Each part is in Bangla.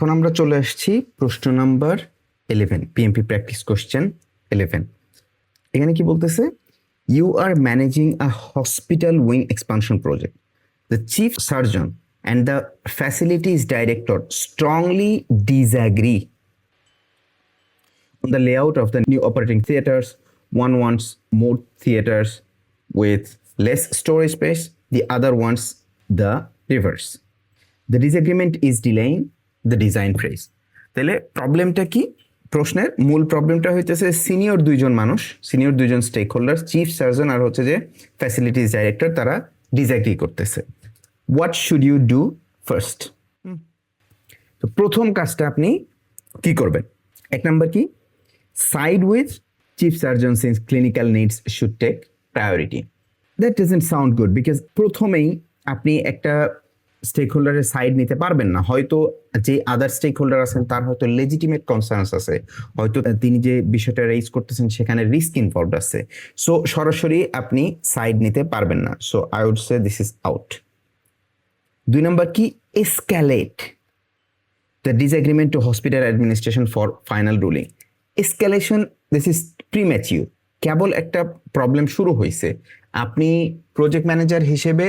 এখন আমরা চলে আসছি প্রশ্ন নাম্বার 11, পিএমপি প্র্যাকটিস কোশ্চেন 11। এখানে কি বলতেছে, you are managing a hospital wing expansion project. The chief surgeon and the facilities director strongly disagree on the layout of the new operating theaters. One wants more theaters with less storage space, the other wants the reverse. The disagreement is delaying the design phase. তাহলে প্রবলেমটা কি? প্রশ্নের মূল প্রবলেমটা হইতেছে সিনিয়র দুইজন স্টেক হোল্ডার, চিফ সার্জন আর হচ্ছে যে ফ্যাসিলিটিস ডাইরেক্টর, তারা ডিসএগ্রি করতেছে। What should you do first? তো প্রথম কাজটা আপনি কি করবেন? এক নাম্বার কি, side with chief surgeon since clinical needs should take priority. That doesn't sound good, because প্রথমেই আপনি একটা স্টেক হোল্ডারের সাইড নিতে পারবেন না। হয়তো যে আদার স্টেক হোল্ডার আছেন তার হয়তো লেজিটিমেট কনসার্নস আছে, হয়তো তিনি যে বিষয়টা রেইজ করতেছেন সেখানে রিস্ক ইনভলভড আছে। সো সরাসরি আপনি সাইড নিতে পারবেন না। So I would say this is out. দুই নম্বর কি, escalate the disagreement to hospital administration for final ruling. Escalation, this is premature. কেবল একটা প্রবলেম শুরু হয়েছে, আপনি প্রজেক্ট ম্যানেজার হিসেবে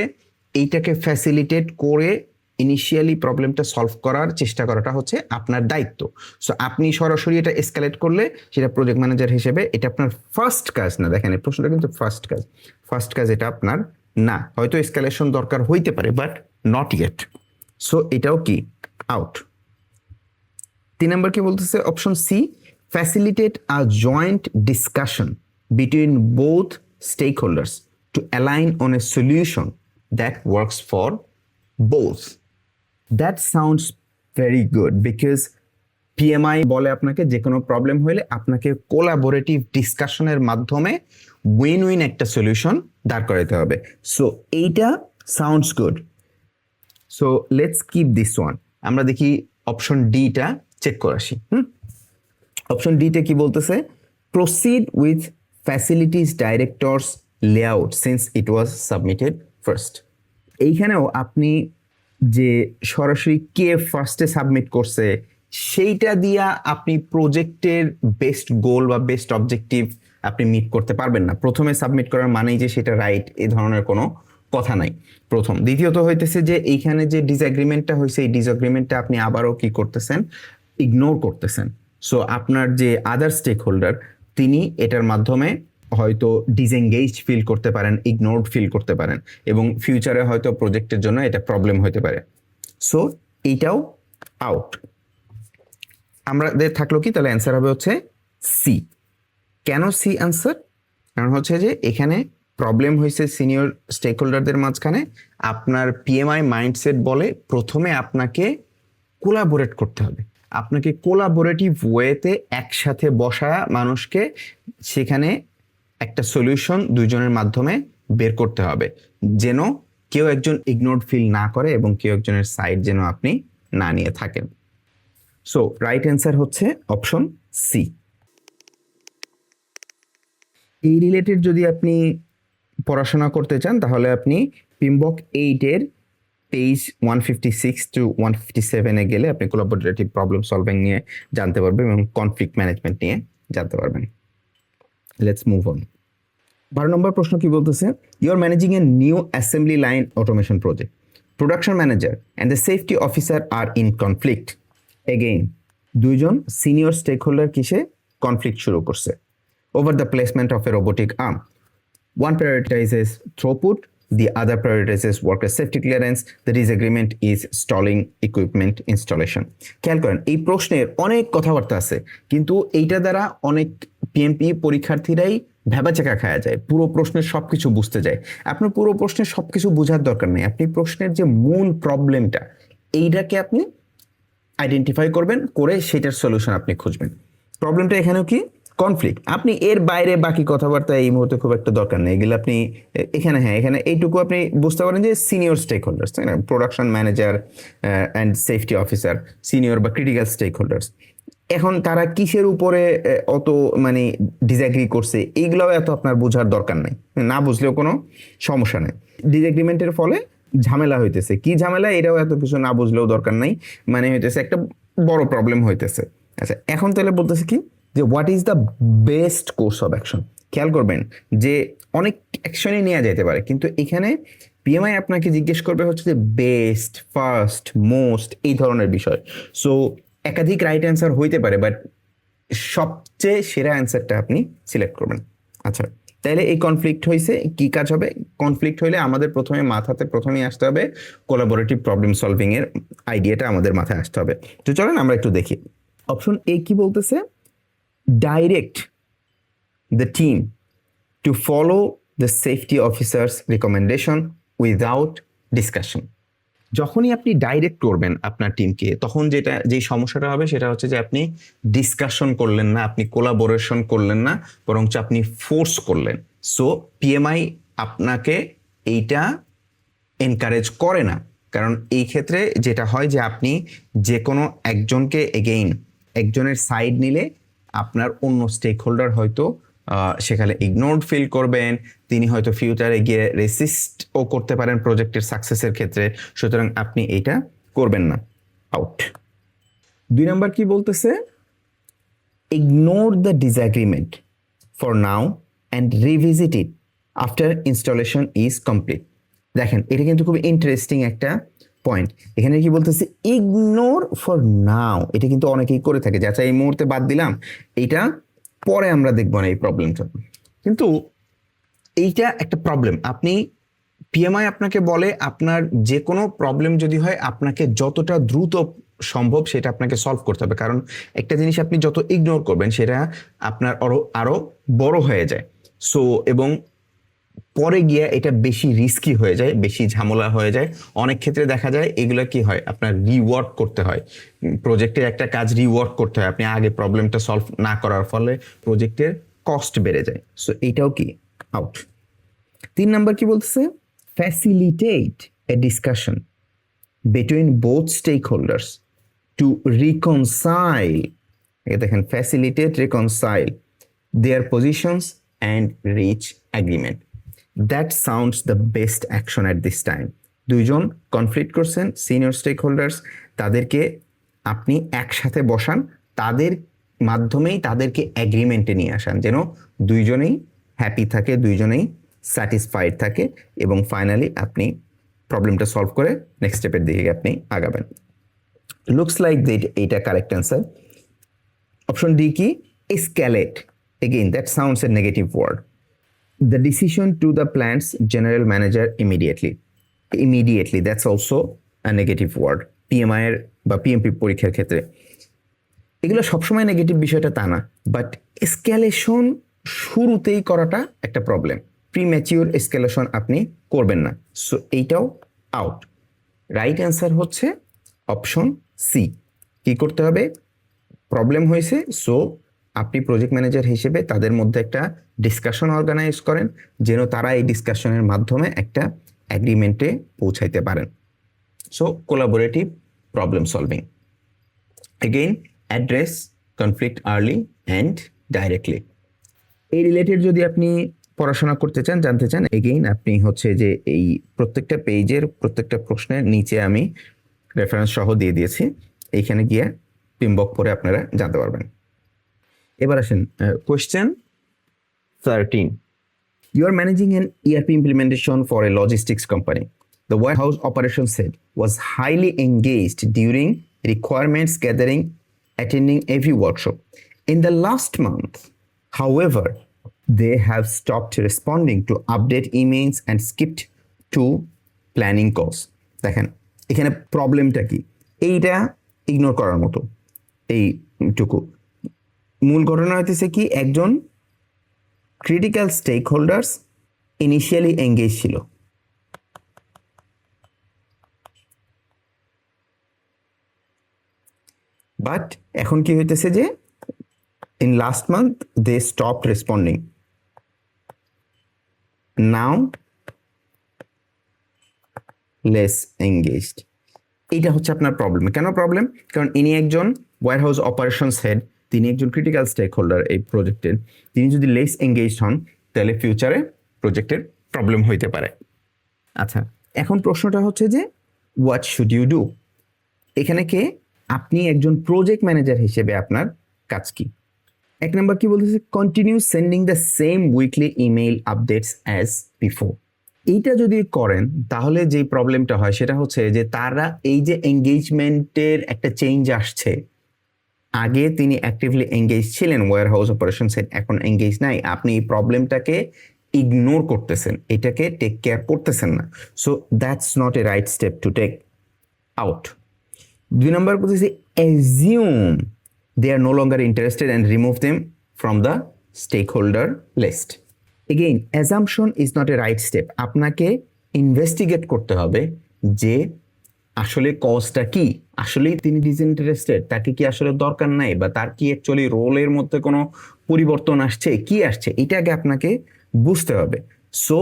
এইটাকে ফ্যাসিলিটেট করে ইনিশিয়ালি প্রবলেমটা সলভ করার চেষ্টা করাটা হচ্ছে আপনার দায়িত্ব। সো আপনি সরাসরি এটা এসকালেট করলে সেটা প্রজেক্ট ম্যানেজার হিসেবে এটা আপনার ফার্স্ট কাজ না। দেখেন এই প্রশ্নটা কিন্তু ফার্স্ট কাজ এটা আপনার না। হয়তো এসকালেশন দরকার হইতে পারে, বাট নট ইয়েট। সো এটাও কি আউট। 3 নম্বর কি বলতেছে, option C, facilitate a joint discussion between both stakeholders to align on a solution that works for both. That sounds very good, because PMI বলে আপনাকে যে কোনো প্রবলেম হইলে আপনাকে কোলাবোরেটিভ ডিসকাশনের মাধ্যমে উইন উইন একটা সলিউশন দাঁড় করাতে হবে। সো এইটা sounds good. So let's keep this one. আমরা দেখি অপশন ডিটা চেক করে আসি। অপশন ডিতে কি বলতেছে, proceed with facilities directors layout since it was submitted first. এইখানেও আপনি যে সরাসরি কে ফার্স্টে সাবমিট করছে সেইটা দিয়া আপনি প্রজেক্টের বেস্ট গোল বা বেস্ট অবজেক্টিভ আপনি মিট করতে পারবেন না। প্রথমে সাবমিট করার মানেই যে সেটা রাইট, এই ধরনের কোনো কথা নাই। প্রথম। দ্বিতীয়ত হইতেছে যে এইখানে যে ডিসএগ্রিমেন্টটা হয়েছে, এই ডিসএগ্রিমেন্টটা আপনি আবারও কি করতেছেন, ইগনোর করতেছেন। সো আপনার যে আদার স্টেক হোল্ডার তিনি এটার মাধ্যমে হয়তো ডিসএঙ্গেজড ফিল করতে পারেন, ইগনোরড ফিল করতে পারেন, এবং ফিউচারে হয়তো প্রজেক্টের জন্য এটা প্রবলেম হতে পারে। সো এইটাও আউট। আমাদের থাকলো কি, তাহলে অ্যান্সার হবে হচ্ছে সি। কেন সি অ্যান্সার? কারণ হচ্ছে যে এখানে প্রবলেম হয়েছে সিনিয়র স্টেক হোল্ডারদের মাঝখানে। আপনার পিএমআই মাইন্ডসেট বলে প্রথমে আপনাকে কোলাবোরেট করতে হবে, আপনাকে কোলাবোরেটিভ ওয়েতে একসাথে বসা মানুষকে সেখানে একটা সলিউশন দুইজনের মাধ্যমে বের করতে হবে, যেন কেউ একজন ইগনোরড ফিল না করে এবং কেউ একজনের সাইড যেন আপনি না নিয়ে থাকেন। সো রাইট অ্যান্সার হচ্ছে অপশন সি। এই রিলেটেড যদি আপনি পড়াশোনা করতে চান তাহলে আপনি পিম্বক 8-এর পেজ 156 to 157-এ গেলে আপনি কোলাবোরেটিভ প্রবলেম সলভিং নিয়ে জানতে পারবেন এবং কনফ্লিক্ট ম্যানেজমেন্ট নিয়ে জানতে পারবেন। Let's move on. 12 নম্বর প্রশ্ন কি বলতেছে, you are managing a new assembly line automation project. Production manager and the safety officer are in conflict. Again দুইজন সিনিয়র স্টেক হোল্ডার কিসে কনফ্লিক্ট শুরু করছে over the placement of a robotic arm. One prioritizes throughput, the other prioritizes worker safety clearance. The disagreement is stalling equipment installation. খেয়াল করেন এই প্রশ্নের অনেক কথাবার্তা আছে, কিন্তু এইটা দ্বারা অনেক পিএমপি পরীক্ষার্থীরাই ভেবাচাকা খাওয়া যায়, পুরো প্রশ্নের সবকিছু বুঝতে যায়। আপনার পুরো প্রশ্নের সবকিছু বোঝার দরকার নেই, আপনি প্রশ্নের যে মূল প্রবলেমটা এইটাকে আপনি আইডেন্টিফাই করবেন, করে সেটার সলিউশন আপনি খুঁজবেন। প্রবলেমটা এখানেও কি, কনফ্লিক্ট। আপনি এর বাইরে বাকি কথাবার্তা এই মুহূর্তে খুব একটা দরকার নেই, এগুলো আপনি এখানে এখানে এইটুকু আপনি বুঝতে পারেন যে সিনিয়র স্টেক হোল্ডার্স, তাই না, production manager and safety officer, senior বা ক্রিটিক্যাল স্টেক হোল্ডার্স। এখন তারা কিসের উপরে অত মানে ডিসএগ্রি করছে এইগুলোও এত আপনার বোঝার দরকার নেই, না বুঝলেও কোনো সমস্যা নেই। ডিসএগ্রিমেন্টের ফলে ঝামেলা হইতেছে, কি ঝামেলা এটাও এত কিছু না বুঝলেও দরকার নাই। মানে হইতেছে একটা বড় প্রবলেম হইতেছে। আচ্ছা, এখন তাহলে বলতেছে কি যে what is the best course of action. খেয়াল করবেন যে অনেক অ্যাকশনই নেওয়া যেতে পারে, কিন্তু এখানে পিএমআই আপনাকে জিজ্ঞেস করবে হচ্ছে যে বেস্ট, ফার্স্ট, মোস্ট, এই ধরনের বিষয়। সো একাধিক রাইট অ্যান্সার হইতে পারে, বাট সবচেয়ে সেরা অ্যান্সারটা আপনি সিলেক্ট করবেন। আচ্ছা, তাহলে এই কনফ্লিক্ট হয়েছে, কি কাজ হবে? কনফ্লিক্ট হইলে আমাদের প্রথমেই আসতে হবে কোলাবোরেটিভ প্রবলেম সলভিং এর আইডিয়াটা আমাদের মাথায় আসতে হবে। তো চলেন আমরা একটু দেখি। অপশন এ কি বলতেছে? Direct the team to follow the safety officers recommendation without discussion. যখনই আপনি ডাইরেক্ট করবেন আপনার টিমকে, তখন যেই সমস্যাটা হবে সেটা হচ্ছে যে আপনি ডিসকাশন করলেন না, আপনি কোলাবোরেশন করলেন না, বরঞ্চ আপনি ফোর্স করলেন। সো পিএমআই আপনাকে এইটা এনকারেজ করে না, কারণ এই ক্ষেত্রে যেটা হয় যে আপনি যে কোনো একজনকে একজনের সাইড নিলে আপনার অন্য স্টেক হোল্ডার হয়তো সেখানে ইগনোরড ফিল করবেন, তিনি হয়তো ফিউচারে গিয়ে রেসিস্টও করতে পারেন প্রজেক্টের সাকসেসের ক্ষেত্রে। সুতরাং আপনি এটা করবেন না, আউট। 2 নাম্বার কি বলতেছে? Ignore the disagreement for now and revisit it after installation is complete. দেখেন, এটা কিন্তু খুব ইন্টারেস্টিং একটা পয়েন্ট। এখানে কি বলতেছে? Ignore for now. এটা কিন্তু অনেকেই করে থাকে যে আচ্ছা এই মুহূর্তে বাদ দিলাম, এইটা পরে আমরা দেখবো না এই প্রবলেমটা। কিন্তু এইটা একটা প্রবলেম। আপনি পিএমআই আপনাকে বলে আপনার যে কোনো প্রবলেম যদি হয় আপনাকে যতটা দ্রুত সম্ভব সেটা আপনাকে সলভ করতে হবে, কারণ একটা জিনিস আপনি যত ইগনোর করবেন সেটা আপনার আরো বড় হয়ে যায়। সো এবং পরে গিয়ে এটা বেশি রিস্কি হয়ে যায়, বেশি ঝামেলা হয়ে যায়। অনেক ক্ষেত্রে দেখা যায় এগুলো কি হয়, আপনার রিওয়ার্ক করতে হয়, প্রজেক্টের একটা কাজ রিওয়ার্ক করতে হয়, আপনি আগে প্রবলেমটা সলভ না করার ফলে প্রজেক্টের কস্ট বেড়ে যায়। সো এইটাও কি আউট। 3 নাম্বার কি বলতেছে? Facilitate a discussion between both stakeholders to reconcile. দেখেন, facilitate, reconcile their positions and reach agreement. That sounds the best action at this time. দুইজন কনফ্লিক্ট করছেন, সিনিয়র স্টেক হোল্ডার্স, তাদেরকে আপনি একসাথে বসান, তাদের মাধ্যমেই তাদেরকে এগ্রিমেন্টে নিয়ে আসান, যেন দুইজনেই হ্যাপি থাকে, দুইজনেই স্যাটিসফাইড থাকে, এবং ফাইনালি আপনি প্রবলেমটা সলভ করে নেক্সট স্টেপের দিকে আপনি আগাবেন। লুকস লাইক এইটা কারেক্ট অ্যান্সার। অপশন ডি কি? Escalate. Again that sounds a negative word. The decision to the plant's general manager immediately, that's also a negative word. PMI এর বা PMP পরীক্ষার ক্ষেত্রে এগুলো সবসময় নেগেটিভ বিষয়টা তা না, বাট এসক্যালেশন শুরুতেই করাটা একটা প্রবলেম। প্রিম্যাচিওর এসক্যালেশন আপনি করবেন না। সো এইটাও আউট। রাইট অ্যান্সার হচ্ছে অপশন সি। কি করতে হবে? প্রবলেম হয়েছে, সো আপনি প্রজেক্ট ম্যানেজার হিসেবে তাদের মধ্যে একটা ডিসকাশন অর্গানাইজ করেন, যেন তারা এই ডিসকাশনের মাধ্যমে একটা অ্যাগ্রিমেন্টে পৌঁছাইতে পারেন। So collaborative problem solving. Again, address conflict early and directly. এই রিলেটেড যদি আপনি পড়াশোনা করতে চান, জানতে চান, এগেইন আপনি হচ্ছে যে এই প্রত্যেকটা পেজের প্রত্যেকটা প্রশ্নের নিচে আমি রেফারেন্স সহ দিয়ে দিয়েছি, এইখানে গিয়ে পিনবক পরে আপনারা জানতে পারবেন। এবার আসেন question 13. You are managing an ERP implementation for a logistics company. The warehouse operations head was highly engaged during requirements gathering, attending every workshop. In the last month, however, they have stopped responding to update emails and skipped to planning calls. দেখেন, এখানে প্রবলেমটা কি? এইটা ইগনোর করার মতো, এইটুকু। মূল ঘটনা হইতেছে কি, একজন critical stakeholders initially engage ছিল, বাট এখন কি হইতেছে যে in last month they stop responding, now less engaged. এইটা হচ্ছে আপনার প্রবলেম। কেন প্রবলেম? কারণ ইনি একজন ওয়্যারহাউস অপারেশনস হেড, তিনি একজন ক্রিটিক্যাল স্টেক হোল্ডার এই প্রজেক্টের। তিনি যদি লেস এঙ্গেজড হন তাহলে ফিউচারে প্রজেক্টের প্রবলেম হইতে পারে। আচ্ছা, এখন প্রশ্নটা হচ্ছে যে হোয়াট শুড ইউ ডু? এখানে কে আপনি একজন প্রজেক্ট ম্যানেজার হিসেবে আপনার কাজ কি? এক নাম্বার কি বলতেছে, continue sending the same weekly email updates as before. এইটা যদি করেন তাহলে যে প্রবলেমটা হয় সেটা হচ্ছে যে তারা এই যে এঙ্গেজমেন্টের একটা চেঞ্জ আসছে, আগে তিনি অ্যাক্টিভলি এঙ্গেজ ছিলেন ওয়্যার হাউস অপারেশনসে, এখন এঙ্গেজ নাই, আপনি এই প্রবলেমটাকে ইগনোর করতেছেন, এটাকে টেক কেয়ার করতেছেন না। So that's not a right step to take out. 2 number বলতেছি assume they are no longer interested and remove them from the stakeholder list. Again, assumption is not a right step. আপনাকে ইনভেস্টিগেট করতে হবে যে আসলে কজটা কি, আসলে তিনি ডিসইন্টারেস্টেড, তাকে কি আসলে দরকার নাই, বা তার কি অ্যাকচুয়ালি রোলের মধ্যে কোনো পরিবর্তন আসছে, কি আসছে, এটা আগে আপনাকে বুঝতে হবে। সো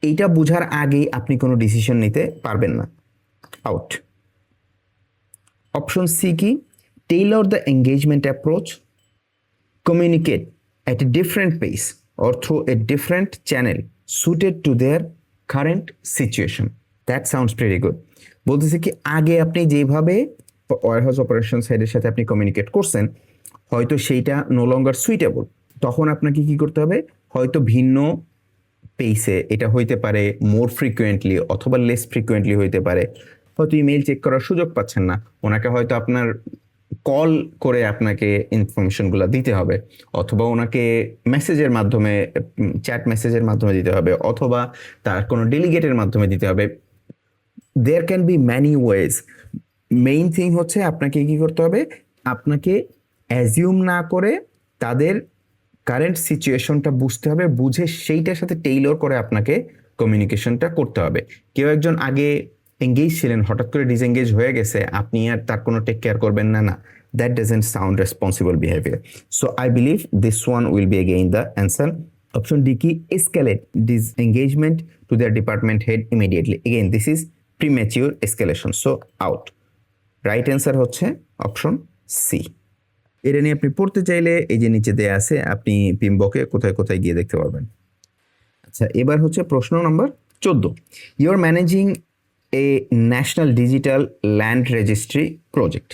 এইটা বুঝার আগেই আপনি কোনো ডিসিশন নিতে পারবেন না। আউট। অপশন সি কি, tailor the engagement approach, communicate at a different pace or through a different channel suited to their current situation. That sounds pretty good. বলতেছে কি, আগে আপনি যেভাবে ওয়্যারহাউস অপারেশনস হেডের সাথে আপনি কমিউনিকেট করছেন হয়তো সেইটা নো লঙ্গার সুইটেবল, তখন আপনাকে কি করতে হবে, হয়তো ভিন্ন পেসে, এটা হইতে পারে মোর ফ্রিকুয়েন্টলি অথবা লেস ফ্রিকুয়েন্টলি হইতে পারে, হয়তো ইমেল চেক করার সুযোগ পাচ্ছেন না, ওনাকে হয়তো আপনার কল করে আপনাকে ইনফরমেশনগুলো দিতে হবে, অথবা ওনাকে মেসেজের মাধ্যমে, চ্যাট মেসেজের মাধ্যমে দিতে হবে, অথবা তার কোনো ডেলিগেটের মাধ্যমে দিতে হবে। There can be many ways. Main thing হচ্ছে আপনাকে কি করতে হবে, আপনাকে অ্যাজিউম না করে তাদের কারেন্ট সিচুয়েশনটা বুঝতে হবে, বুঝে সেইটার সাথে টেইলর করে আপনাকে কমিউনিকেশনটা করতে হবে। কেউ একজন আগে এঙ্গেজ ছিলেন, হঠাৎ করে ডিসএঙ্গেজ হয়ে গেছে, আপনি আর তার কোনো টেক কেয়ার করবেন না, না, that doesn't sound responsible behaviour. So I believe this one will be again the answer. Option D কি, escalate disengagement to their department head immediately. Again this is premature escalation, so out. Right answer হচ্ছে অপশন সি। এটা নিয়ে আপনি পড়তে চাইলে এই যে নিচে দেয়া আছে, আপনি পিমবকে কোথায় কোথায় গিয়ে দেখতে পারবেন। আচ্ছা, এবার হচ্ছে প্রশ্ন number 14। You are managing a national digital land registry project.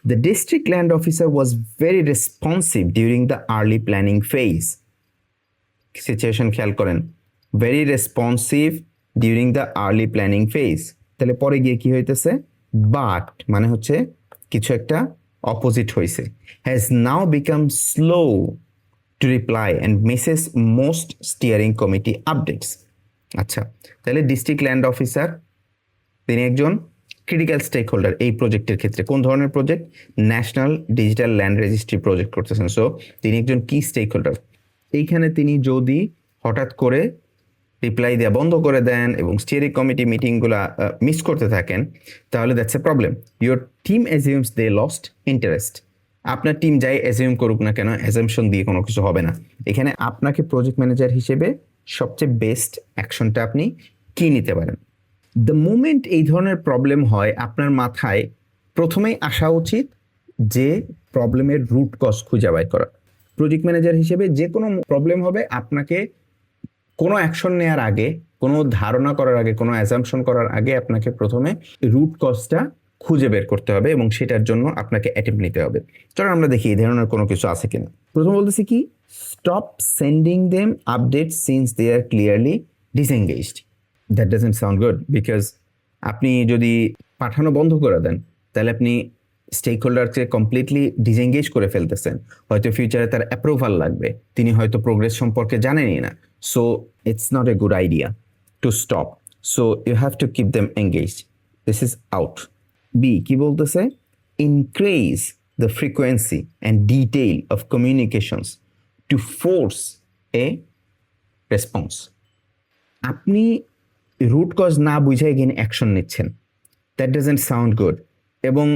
The district land officer was very responsive during the early planning phase. Situation খেয়াল করেন, very responsive during the early planning phase, তাহলে পরে গিয়ে কি হইতেছে, বাট মানে হচ্ছে কিছু একটা অপোজিট হয়েছে, has now become slow to reply and misses most steering committee updates. আচ্ছা, তাহলে ডিস্ট্রিক্ট ল্যান্ড অফিসার তিনি একজন ক্রিটিক্যাল স্টেক হোল্ডার এই প্রজেক্টের ক্ষেত্রে। কোন ধরনের project? National digital land registry project করতেছেন। সো তিনি একজন কি স্টেক হোল্ডার। এইখানে তিনি যদি হঠাৎ করে রিপ্লাই দেওয়া বন্ধ করে দেন এবং স্টিয়ারিং কমিটি মিটিংগুলো মিস করতে থাকেন, তাহলে that's a problem. Your team assumes they lost interest. আপনার টিম যাই অ্যাজিউম করুক না কেন, অ্যাজাম্পশন দিয়ে কোনো কিছু হবে না। এখানে আপনাকে প্রজেক্ট ম্যানেজার হিসেবে সবচেয়ে বেস্ট অ্যাকশনটা আপনি কি নিতে পারেন? দ্য মোমেন্ট এই ধরনের প্রবলেম হয়, আপনার মাথায় প্রথমেই আসা উচিত যে প্রবলেমের রুট কজ খুঁজে বের করা। প্রজেক্ট ম্যানেজার হিসেবে যে কোনো প্রবলেম হবে, আপনাকে কোনো অ্যাকশন নেওয়ার আগে, কোনো ধারণা করার আগে, কোনো অ্যাজাম্পশন করার আগে আপনাকে প্রথমে রুট কজটা খুঁজে বের করতে হবে এবং সেটার জন্য আপনাকে অ্যাটেম্প্ট নিতে হবে। চলো আমরা দেখি এই ধরনের কোনো কিছু আছে কিনা। প্রথম বলতেছি কি, stop sending them update since they are clearly disengaged. That doesn't sound good, because আপনি যদি পাঠানো বন্ধ করে দেন তাহলে আপনি স্টেক হোল্ডারকে কমপ্লিটলি ডিসএঙ্গেজ করে ফেলতেছেন। হয়তো ফিউচারে তার অ্যাপ্রুভাল লাগবে, তিনি হয়তো প্রোগ্রেস সম্পর্কে জানেনই না। So it's not a good idea to stop. So you have to keep them engage. This is out. B কি বলতেছে, increase the frequency and detail of communications to force a response. আপনি রুট কজ না বুঝে এগেইন অ্যাকশন নিচ্ছেন, দ্যাট ডাজন্ট সাউন্ড গুড। এবং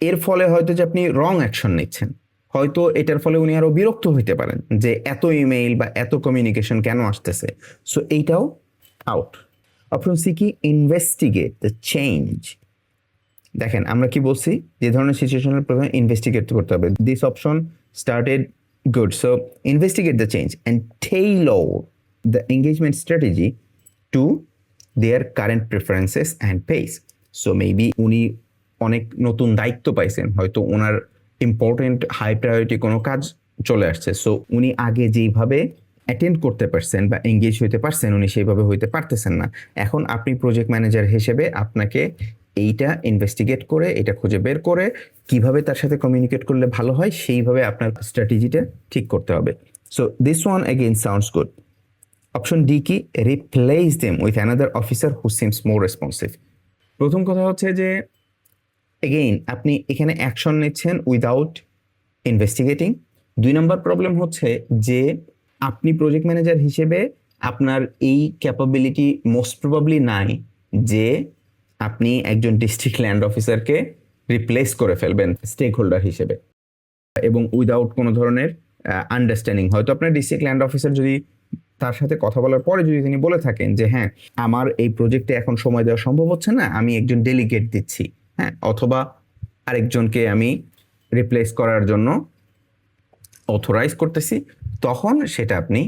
এর ফলে হয়তো যে আপনি রং অ্যাকশন নিচ্ছেন, হয়তো এটার ফলে উনি আরও বিরক্ত হইতে পারেন যে এত ইমেইল বা এত কমিউনিকেশন কেন আসতেছে। সো এইটাও আউট। অপশন সি কি, ইনভেস্টিগেট দ্য চেঞ্জ। দেখেন আমরা কি বলছি, যে ধরনের সিচুয়েশনের প্রথমে ইনভেস্টিগেট করতে হবে। This option started good. So investigate the change and Taylor the engagement strategy to their current preferences and pace. So maybe উনি অনেক নতুন দায়িত্ব পাইছেন, হয়তো ওনার ইম্পর্টেন্ট হাই প্রায়োরিটি কোনো কাজ চলে আসছে, সো উনি আগে যেইভাবে অ্যাটেন্ড করতে পারছেন বা এঙ্গেজ হইতে পারছেন উনি সেইভাবে হইতে পারতেছেন না। এখন আপনি প্রজেক্ট ম্যানেজার হিসেবে আপনাকে এইটা ইনভেস্টিগেট করে, এটা খুঁজে বের করে কিভাবে তার সাথে কমিউনিকেট করলে ভালো হয় সেইভাবে আপনার স্ট্র্যাটেজিটা ঠিক করতে হবে। So this one again sounds good. Option D কি? Replace them with another officer who seems more responsive. প্রথম কথা হচ্ছে যে এগেইন আপনি এখানে অ্যাকশন নিচ্ছেন উইদাউট ইনভেস্টিগেটিং। 2 নম্বর প্রবলেম হচ্ছে যে আপনি প্রজেক্ট ম্যানেজার হিসেবে আপনার এই ক্যাপাবিলিটি মোস্ট প্রবাবলি নাই যে আপনি একজন ডিস্ট্রিক্ট ল্যান্ড অফিসারকে রিপ্লেস করে ফেলবেন স্টেক হোল্ডার হিসেবে এবং উইদাউট কোনো ধরনের আন্ডারস্ট্যান্ডিং। হয়তো আপনার ডিস্ট্রিক্ট ল্যান্ড অফিসার যদি তার সাথে কথা বলার পরে যদি তিনি বলে থাকেন যে হ্যাঁ আমার এই প্রজেক্টে এখন সময় দেওয়া সম্ভব হচ্ছে না, আমি একজন ডেলিগেট দিচ্ছি, হ্যাঁ, অথবা আরেকজনকে আমি রিপ্লেস করার জন্য অথরাইজ করতেছি, তখন সেটা আপনি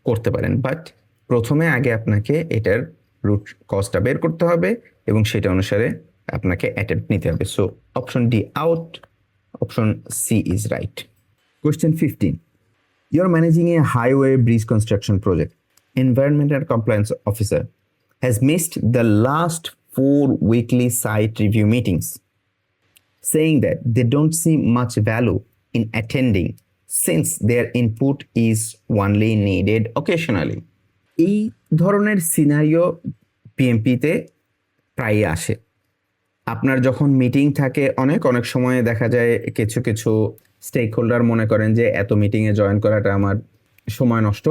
করতে পারেন। বাট প্রথমে আগে আপনাকে এটার রুট কজটা বের করতে হবে এবং সেটা অনুসারে আপনাকে অ্যাটেম্প্ট নিতে হবে। So option D out, option C is right. Question 15. You're managing a highway bridge construction project. Environmental compliance officer has missed the last 4 weekly site review meetings, saying that they don't see much value in attending since their input is only needed occasionally. এই ধরনের সিনারিও পিএমপিতে প্রায় আসে। আপনার যখন মিটিং থাকে অনেক অনেক সময় দেখা যায় কিছু কিছু স্টেক হোল্ডার মনে করেন যে এত মিটিংয়ে জয়েন করাটা আমার সময় নষ্ট,